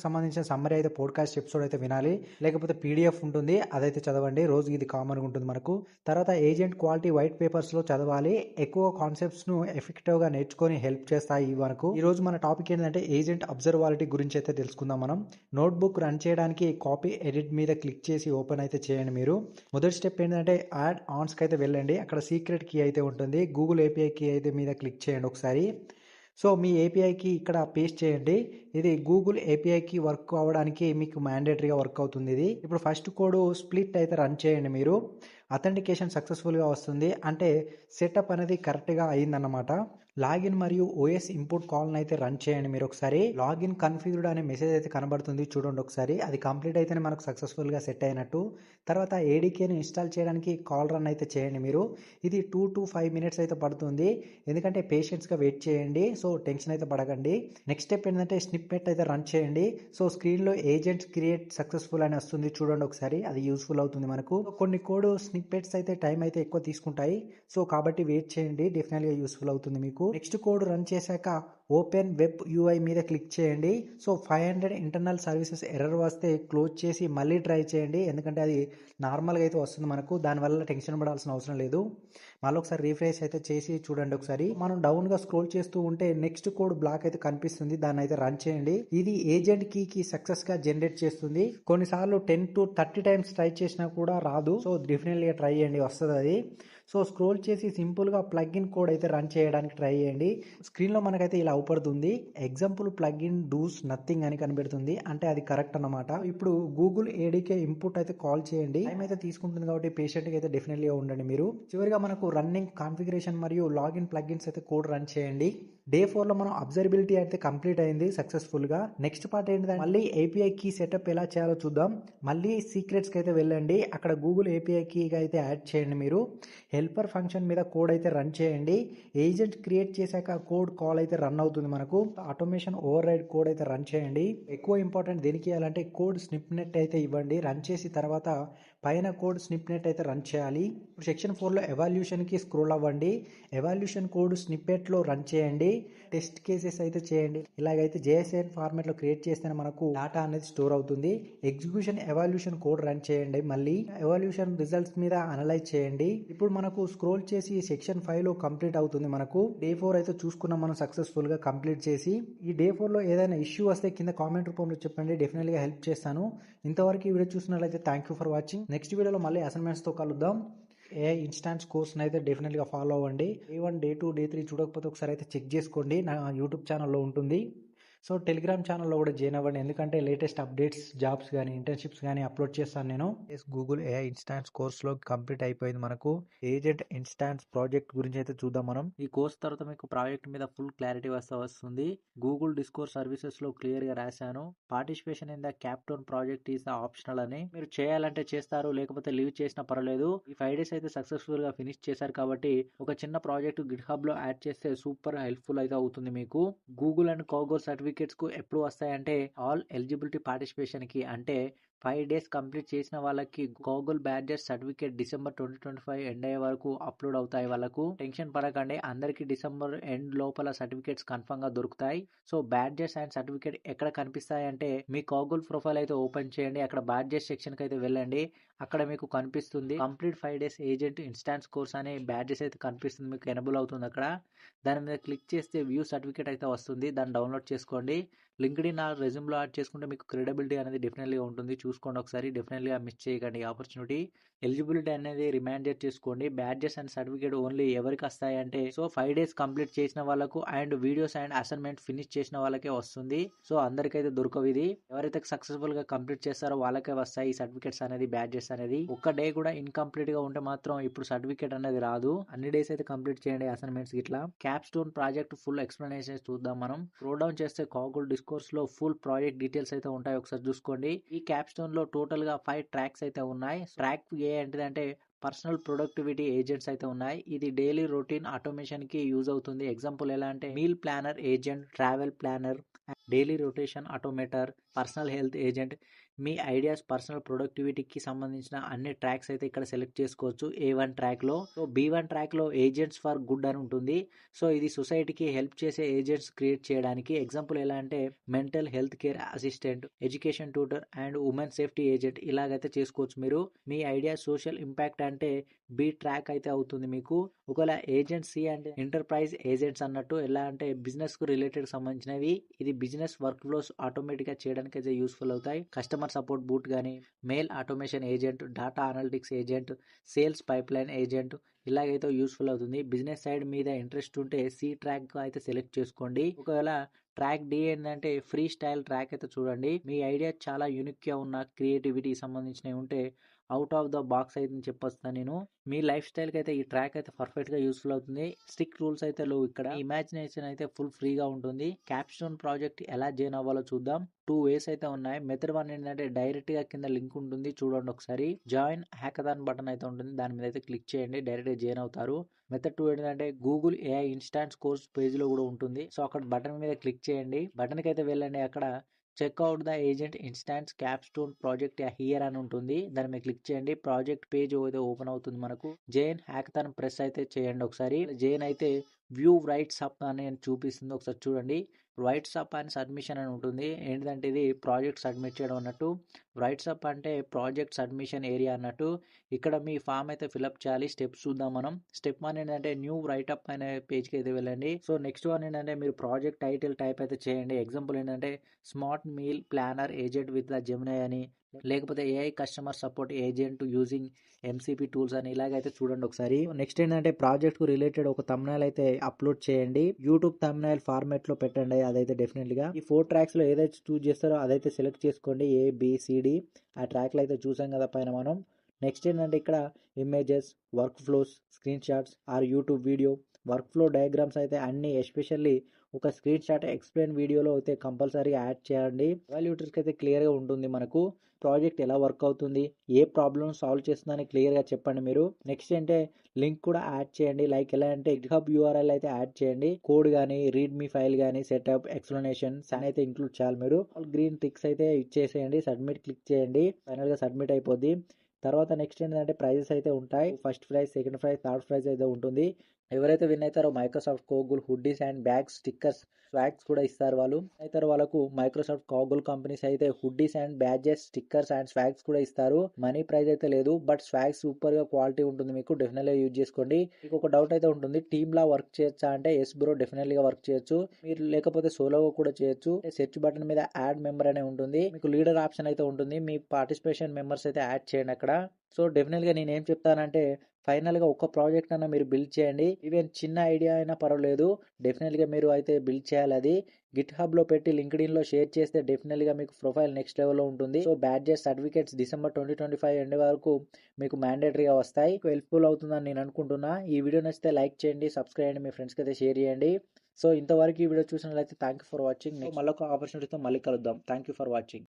సంబంధించిన సమ్మరీ అయితే పోడ్కాస్ట్ ఎపిసోడ్ అయితే వినాలి, లేకపోతే PDF ఉంటుంది అదైతే చదవండి. రోజు ఇది కామన్ గా ఉంటుంది మనకు. తర్వాత ఏజెంట్ క్వాలిటీ వైట్ పేపర్స్ లో చదవాలి. ఎక్కువ కాన్సెప్ట్స్ ను ఎఫెక్టివ్ గా నేర్చుకొని హెల్ప్ చేస్తాయి మనకు. ఈ రోజు మన టాపిక్ ఏంటంటే ఏజెంట్ అబ్జర్వాలిటీ గురించి అయితే తెలుసుకుందాం మనం. నోట్బుక్ రన్ చేయడానికి కాపీ ఎడిట్ మీద క్లిక్ చేసి ఓపెన్ అయితే చేయండి మీరు. మొదటి స్టెప్ ఏంటంటే యాడ్ ఆన్స్ కి అయితే వెళ్ళండి. అక్కడ సీక్రెట్ కీ అయితే ఉంటుంది. గూగుల్ API కీ అయితే మీద క్లిక్ చేయండి ఒకసారి. సో మీ API కి ఇక్కడ పేస్ట్ చేయండి. ఇది గూగుల్ API కి వర్క్ అవ్వడానికి మీకు మ్యాండేటరీగా వర్క్ అవుతుంది ఇది. ఇప్పుడు ఫస్ట్ కోడ్ స్ప్లిట్ అయితే రన్ చేయండి మీరు. అథెంటికేషన్ సక్సెస్ఫుల్గా వస్తుంది, అంటే సెటప్ అనేది కరెక్ట్గా అయిందన్నమాట. లాగిన్ మరియు OS ఇన్పుట్ కాల్ని అయితే రన్ చేయండి మీరు ఒకసారి. లాగిన్ కన్ఫిగర్డ్ అనే మెసేజ్ అయితే కనబడుతుంది చూడండి ఒకసారి. అది కంప్లీట్ అయితేనే మనకు సక్సెస్ఫుల్గా సెట్ అయినట్టు. తర్వాత ADKని ఇన్స్టాల్ చేయడానికి కాల్ రన్ అయితే చేయండి మీరు. ఇది 2 to 5 minutes అయితే పడుతుంది, ఎందుకంటే పేషెన్స్గా వెయిట్ చేయండి. సో టెన్షన్ అయితే పడకండి. నెక్స్ట్ స్టెప్ ఏంటంటే స్నిప్పెట్ అయితే రన్ చేయండి. సో స్క్రీన్లో ఏజెంట్స్ క్రియేట్ సక్సెస్ఫుల్ అని వస్తుంది చూడండి ఒకసారి. అది యూస్ఫుల్ అవుతుంది మనకు. కొన్ని కోడ్ స్నిప్పెట్స్ అయితే టైం అయితే ఎక్కువ తీసుకుంటాయి. సో కాబట్టి వెయిట్ చేయండి, డెఫినెట్గా యూస్ఫుల్ అవుతుంది మీకు. నెక్స్ట్ కోడ్ రన్ చేశాక ఓపెన్ వెబ్ UI మీద క్లిక్ చేయండి. సో 500 ఇంటర్నల్ సర్వీసెస్ ఎర్రర్ వస్తే క్లోజ్ చేసి మళ్ళీ ట్రై చేయండి, ఎందుకంటే అది నార్మల్గా అయితే వస్తుంది మనకు. దానివల్ల టెన్షన్ పడాల్సిన అవసరం లేదు. మళ్ళీ ఒకసారి రీఫ్రెష్ అయితే చేసి చూడండి ఒకసారి. మనం డౌన్గా స్క్రోల్ చేస్తూ ఉంటే నెక్స్ట్ కోడ్ బ్లాక్ అయితే కనిపిస్తుంది, దాన్ని అయితే రన్ చేయండి. ఇది ఏజెంట్ కీకి సక్సెస్గా జనరేట్ చేస్తుంది. కొన్నిసార్లు 10 to 30 టైమ్స్ ట్రై చేసినా కూడా రాదు. సో డెఫినెట్లీగా ట్రై చేయండి, వస్తుంది అది. సో స్క్రోల్ చేసి సింపుల్గా ప్లగ్ఇన్ కోడ్ అయితే రన్ చేయడానికి ట్రై చేయండి. స్క్రీన్లో మనకైతే ఇలా అవుపడుతుంది. ఎగ్జాంపుల్ ప్లగ్ఇన్ డూస్ నథింగ్ అని కనిపెడుతుంది, అంటే అది కరెక్ట్ అన్నమాట. ఇప్పుడు గూగుల్ ADK ఇన్పుట్ అయితే కాల్ చేయండి. టైం అయితే తీసుకుంటుంది కాబట్టి పేషెంట్గా అయితే డెఫినెట్లీగా ఉండండి మీరు. చివరిగా మనకు రన్నింగ్ కాన్ఫిగరేషన్ మరియు లాగిన్ ప్లగ్ఇన్స్ అయితే కోడ్ రన్ చేయండి. Day 4లో మనం అబ్జర్వబిలిటీ అయితే కంప్లీట్ అయింది సక్సెస్ఫుల్గా. నెక్స్ట్ పార్ట్ ఏంటంటే మళ్ళీ API కీ సెటప్ ఎలా చేయాలో చూద్దాం. మళ్ళీ సీక్రెట్స్కి అయితే వెళ్ళండి. అక్కడ గూగుల్ API కీ అయితే యాడ్ చేయండి మీరు. హెల్పర్ ఫంక్షన్ మీద కోడ్ అయితే రన్ చేయండి. ఏజెంట్ క్రియేట్ చేశాక కోడ్ కాల్ అయితే రన్ అవుతుంది మనకు. ఆటోమేషన్ ఓవర్ రైడ్ కోడ్ అయితే రన్ చేయండి. ఎక్కువ ఇంపార్టెంట్ దేనికి చేయాలంటే కోడ్ స్నిప్నెట్ అయితే ఇవ్వండి. రన్ చేసి తర్వాత పైన కోడ్ స్నిప్పెట్ అయితే రన్ చేయాలి. ఇప్పుడు సెక్షన్ 4లో ఎవాల్యూషన్కి స్క్రోల్ అవ్వండి. ఎవాల్యూషన్ కోడ్ స్నిప్పెట్లో రన్ చేయండి. టెస్ట్ కేసెస్ అయితే చేయండి. ఇలాగైతే జేఎస్ఎన్ ఫార్మాట్లో క్రియేట్ చేస్తేనే మనకు డేటా అనేది స్టోర్ అవుతుంది. ఎగ్జిక్యూషన్ ఎవాల్యూషన్ కోడ్ రన్ చేయండి. మళ్ళీ ఎవాల్యూషన్ రిజల్ట్స్ మీద అనలైజ్ చేయండి. ఇప్పుడు మనకు స్క్రోల్ చేసి సెక్షన్ 5లో కంప్లీట్ అవుతుంది. మనకు డే 4 అయితే చూసుకున్నాం మనం సక్సెస్ఫుల్ గా కంప్లీట్ చేసి. ఈ డే 4లో ఏదైనా ఇష్యూ వస్తే కింద కామెంట్ రూపంలో చెప్పండి, డెఫినెట్లీ గా హెల్ప్ చేస్తాను. ఇంతవరకు ఈ వీడియో చూసినట్లయితే thank you for watching. Next వీడియోలో మళ్ళీ అసైన్మెంట్స్ తో కలుద్దాం. ఏ ఇన్స్టాన్స్ కోర్స్ అయితే డెఫినెట్గా ఫాలో అవ్వండి. డే 1 డే 2 డే 3 చూడకపోతే ఒకసారి అయితే చెక్ చేసుకోండి, నా యూట్యూబ్ ఛానల్లో ఉంటుంది. సో టెలిగ్రామ్ ఛానల్లో కూడా జాయిన్ అవ్వండి, ఎందుకంటే లేటెస్ట్ అప్డేట్స్, జాబ్స్ కానీ ఇంటర్న్షిప్స్ కానీ అప్లోడ్ చేస్తాను నేను. గూగుల్ ఏఐ ఇన్స్టాన్స్ కోర్స్లో కంప్లీట్ అయిపోయింది. మనకు ఏజెంట్ ఇన్స్టాన్స్ ప్రాజెక్ట్ గురించి అయితే చూద్దాం మనం. ఈ కోర్స్ తర్వాత మీకు ప్రాజెక్ట్ మీద ఫుల్ క్లారిటీ వస్తుంది. గూగుల్ డిస్కోర్స్ సర్వీసెస్ లో క్లియర్ గా రాశాను. Participation in the capstone project is the optional అని. మీరు చేయాలంటే చేస్తారు, లేకపోతే లీవ్ చేసినా పర్వాలేదు. ఈ 5 days అయితే సక్సెస్ఫుల్ గా ఫినిష్ చేశారు కాబట్టి ఒక చిన్న ప్రాజెక్ట్ గిట్ హబ్ లో యాడ్ చేస్తే సూపర్ హెల్ప్ఫుల్ అయితే అవుతుంది మీకు. గూగుల్ అండ్ కాగోల్ సర్టిఫికేట్స్ కు ఎప్పుడు వస్తాయంటే ఆల్ ఎలిజిబిలిటీ పార్టిసిపేషన్ కి, అంటే 5 days కంప్లీట్ చేసిన వాళ్ళకి Google badges certificate December 2025 end అయ్యే వరకు అప్లోడ్ అవుతాయి. వాళ్ళకు టెన్షన్ పడకండి, అందరికి డిసెంబర్ ఎండ్ లోపల సర్టిఫికేట్స్ కన్ఫర్మ్ గా దొరుకుతాయి. సో బ్యాడ్జెస్ అండ్ సర్టిఫికేట్ ఎక్కడ కనిపిస్తాయి అంటే మీ గూగుల్ ప్రొఫైల్ అయితే ఓపెన్ చేయండి, అక్కడ బ్యాడ్జెస్ సెక్షన్ కి అయితే వెళ్ళండి. అక్కడ మీకు కనిపిస్తుంది complete 5 days agent intensive course అనే బ్యాడ్జెస్ అయితే కనిపిస్తుంది, మీకు ఎనబుల్ అవుతుంది. అక్కడ దాని మీద క్లిక్ చేస్తే వ్యూ సర్టిఫికేట్ అయితే వస్తుంది, దాన్ని డౌన్లోడ్ చేసుకోండి. లింక్డ్ఇన్ రెజ్యూమ్ లో యాడ్ చేసుకుంటే మీకు క్రెడిబిలిటీ అనేది డెఫినెట్లీ ఉంటుంది. చూసుకోండి ఒకసారి, డెఫినెట్లీ మిస్ చేయకండి ఆపర్చునిటీ. ఎలిజిబిలిటీ అనేది రిమైండర్ చేసుకోండి. బ్యాడ్జెస్ అండ్ సర్టిఫికేట్ ఓన్లీ ఎవరికి వస్తాయి అంటే సో 5 days కంప్లీట్ చేసిన వాళ్ళకు and videos and assignment finish చేసిన వాళ్ళకే వస్తుంది. సో అందరికైతే దొరకవు ఇది. ఎవరైతే సక్సెస్ఫుల్ గా కంప్లీట్ చేస్తారో వాళ్ళకే వస్తాయి ఈ సర్టిఫికేట్స్ అనేది, బ్యాడ్జెస్ అనేది. ఒక్క డే కూడా ఇన్కంప్లీట్ గా ఉంటే మాత్రం ఇప్పుడు సర్టిఫికేట్ అనేది రాదు. అన్ని డేస్ అయితే కంప్లీట్ చేయండి అసైన్మెంట్స్ ఇట్లా. క్యాప్స్టోన్ ప్రాజెక్ట్ ఫుల్ ఎక్స్ప్లెనేషన్ చూద్దాం మనం. స్క్రోల్ డౌన్ చేస్తే గూగుల్ డిస్కోర్స్ లో ఫుల్ ప్రాజెక్ట్ డీటెయిల్స్ అయితే ఉంటాయి, ఒకసారి చూసుకోండి. ఈ క్యాప్స్టోన్ లో టోటల్ గా 5 ట్రాక్స్ అయితే ఉన్నాయి. ట్రాక్ ఏ ఏంటిదంటే పర్సనల్ ప్రొడక్టివిటీ ఏజెంట్స్ అయితే ఉన్నాయి. ఇది డైలీ రొటీన్ ఆటోమేషన్ కి యూజ్ అవుతుంది. ఎగ్జాంపుల్ ఎలా అంటే meal planner agent, travel planner, daily rotation automator, personal health agent. మీ ఐడియాస్ పర్సనల్ ప్రొడక్టివిటీకి సంబంధించిన అన్ని ట్రాక్స్ అయితే ఇక్కడ సెలెక్ట్ చేసుకోవచ్చు A1 ట్రాక్ లో. సో B1 ట్రాక్ లో ఏజెంట్స్ ఫర్ గుడ్ అని ఉంటుంది. సో ఇది సొసైటీకి హెల్ప్ చేసే ఏజెంట్స్ క్రియేట్ చేయడానికి. ఎగ్జాంపుల్ ఎలా అంటే mental health care assistant, education tutor and women safety agent, ఇలాగైతే చేసుకోవచ్చు మీరు. మీ ఐడియా సోషల్ ఇంపాక్ట్ అంటే B ట్రాక్ అయితే అవుతుంది మీకు. ఒకవేళ ఏజెన్సీ అంటే ఎంటర్ప్రైజ్ ఏజెంట్స్ అన్నట్టు, ఎలా అంటే బిజినెస్ కు రిలేటెడ్ సంబంధించినవి. ఇది బిజినెస్ వర్క్ ఫ్లోస్ ఆటోమేటిక్ గా చేయడానికి అయితే యూస్ఫుల్ అవుతాయి. కస్టమర్ సపోర్ట్ బూట్ గానీ, mail automation agent, data analytics agent, sales pipe line agent, ఇలాగైతే యూస్ఫుల్ అవుతుంది. బిజినెస్ సైడ్ మీద ఇంట్రెస్ట్ ఉంటే C ట్రాక్ అయితే సెలెక్ట్ చేసుకోండి. ఒకవేళ ట్రాక్ D ఏంటంటే ఫ్రీ స్టైల్ ట్రాక్ అయితే చూడండి. మీ ఐడియా చాలా యూనిక్ గా ఉన్న క్రియేటివిటీ సంబంధించినవి ఉంటే అవుట్ ఆఫ్ ద బాక్స్ అయితే చెప్పొస్తాను నేను. మీ లైఫ్ స్టైల్ కి అయితే ఈ ట్రాక్ అయితే పర్ఫెక్ట్ గా యూస్ఫుల్ అవుతుంది. స్ట్రిక్ట్ రూల్స్ అయితే లేవు ఇక్కడ. ఇమాజినేషన్ అయితే ఫుల్ ఫ్రీగా ఉంటుంది. క్యాప్స్టోన్ ప్రాజెక్ట్ ఎలా జాయిన్ అవ్వాలో చూద్దాం. 2 ways అయితే ఉన్నాయి. మెథడ్ 1 ఏంటంటే డైరెక్ట్ గా కింద లింక్ ఉంటుంది, చూడండి ఒకసారి. జాయిన్ హ్యాకథాన్ బటన్ అయితే ఉంటుంది, దాని మీద అయితే క్లిక్ చేయండి, డైరెక్ట్ గా జాయిన్ అవుతారు. మెథడ్ 2 ఏంటంటే Google AI instance course page లో కూడా ఉంటుంది. సో అక్కడ బటన్ మీద క్లిక్ చేయండి, బటన్ కి అయితే వెళ్ళండి. అక్కడ checkout the agent instance Capstone project here అని ఉంటుంది, దాని మీద క్లిక్ చేయండి. ప్రాజెక్ట్ పేజ్ అయితే ఓపెన్ అవుతుంది మనకు. జైన్ హ్యాకథాన్ ప్రెస్ అయితే చేయండి ఒకసారి. జైన్ అయితే వ్యూ రైట్స్ అప్ అని చూపిస్తుంది, ఒకసారి చూడండి. రైట్స్ అప్ అని సబ్మిషన్ అని ఉంటుంది. ఏంటంటే ఇది ప్రాజెక్ట్ సబ్మిట్ చేయడం అన్నట్టు. రైట్స్ అప్ అంటే ప్రాజెక్ట్ సబ్మిషన్ ఏరియా అన్నట్టు. ఇక్కడ మీ ఫామ్ అయితే ఫిల్అప్ చేయాలి. స్టెప్స్ చూద్దాం మనం. స్టెప్ 1 ఏంటంటే న్యూ రైట్ అప్ అనే పేజ్కి అయితే వెళ్ళండి. సో నెక్స్ట్ 1 ఏంటంటే మీరు ప్రాజెక్ట్ టైటిల్ టైప్ అయితే చేయండి. ఎగ్జాంపుల్ ఏంటంటే smart meal planner agent with the Gemini అని, లేకపోతే AI customer support agent using MCP tools అని, ఇలాగైతే చూడండి ఒకసారి. నెక్స్ట్ ఏంటంటే ప్రాజెక్ట్ కు రిలేటెడ్ ఒక thumbnail అయితే అప్లోడ్ చేయండి. యూట్యూబ్ thumbnail ఫార్మాట్ లో పెట్టండి, అదైతే డెఫినెట్లీ గా. ఈ 4 ట్రాక్స్ లో ఏదైతే చూస్ చేస్తారో అదైతే సెలెక్ట్ చేసుకోండి, ABCD. ఆ ట్రాక్ లో అయితే చూసాం కదా పైన మనం. నెక్స్ట్ ఏంటంటే ఇక్కడ images, workflows, screenshots or YouTube video, workflow diagrams అయితే అన్ని, ఎస్పెషల్లీ ఒక స్క్రీన్ షాట్ ఎక్స్ప్లెయిన్ వీడియోలో అయితే కంపల్సరీ యాడ్ చేయండి. ఎవాల్యూటర్స్కి అయితే క్లియర్గా ఉంటుంది మనకు ప్రాజెక్ట్ ఎలా వర్క్ అవుతుంది, ఏ ప్రాబ్లమ్ సాల్వ్ చేస్తుందని క్లియర్గా చెప్పండి మీరు. నెక్స్ట్ అంటే లింక్ కూడా యాడ్ చేయండి. లైక్ ఎలా అంటే గిట్హబ్ URL అయితే యాడ్ చేయండి. కోడ్ కానీ, రీడ్ మీ ఫైల్ కానీ, సెటప్, ఎక్స్ప్లెనేషన్స్ అని అయితే ఇంక్లూడ్ చేయాలి మీరు. గ్రీన్ టిక్స్ అయితే ఇచ్చేసేయండి, సబ్మిట్ క్లిక్ చేయండి. ఫైనల్గా సబ్మిట్ అయిపోద్ది. తర్వాత నెక్స్ట్ ఏంటంటే ప్రైజెస్ అయితే ఉంటాయి. First prize, second prize, third prize అయితే ఉంటుంది. ఎవరైతే విన్ అవుతారో Microsoft Google hoodies and bags, stickers, swags కూడా ఇస్తారు వాళ్ళు. అయితే వాళ్ళకు మైక్రోసాఫ్ట్ గూగుల్ కంపెనీస్ అయితే hoodies and badges, stickers and swags కూడా ఇస్తారు. మనీ ప్రైజ్ అయితే లేదు, బట్ స్వాగ్స్ సూపర్ గా క్వాలిటీ ఉంటుంది, మీకు డెఫినెట్లీ యూజ్ చేసుకోండి. మీకు ఒక డౌట్ అయితే ఉంటుంది, టీమ్ లా వర్క్ చేయొచ్చా అంటే ఎస్ బ్రో, డెఫినెట్లీ గా వర్క్ చేయొచ్చు. మీరు లేకపోతే సోలోగా కూడా చేయొచ్చు. సెర్చ్ బటన్ మీద యాడ్ మెంబర్ అనే ఉంటుంది, మీకు లీడర్ ఆప్షన్ అయితే ఉంటుంది. మీ పార్టిసిపేషన్ మెంబర్స్ అయితే యాడ్ చేయండి అక్కడ. సో డెఫినెట్ గా నేను ఏం చెప్తానంటే ఫైనల్ గా ఒక ప్రాజెక్ట్ అన్న మీరు బిల్డ్ చేయండి. ఈవెన్ చిన్న ఐడియా అయినా పర్వాలేదు, డెఫినెట్ గా మీరు అయితే బిల్డ్ చేయాలి. అది గిట్ హబ్ లో పెట్టి లింక్డ్ఇన్ లో షేర్ చేస్తే డెఫినెట్ గా మీకు ప్రొఫైల్ నెక్స్ట్ లెవెల్ లో ఉంటుంది. So badges, certificates December 2025 end వరకు మీకు మ్యాండేటరీగా వస్తాయి. హెల్ప్ఫుల్ అవుతుందని నేను అనుకుంటున్నా. ఈ వీడియో నచ్చితే లైక్ చేయండి, సబ్స్క్రైబ్ చేయండి, మీ ఫ్రెండ్స్కి అయితే షేర్ చేయండి. సో ఇంతవరకు ఈ వీడియో చూసినట్లయితే థ్యాంక్ యూ ఫర్ వాచింగ్. మళ్ళీ ఒక ఆపర్చునిటీతో మళ్ళీ కలుద్దాం. Thank you for watching.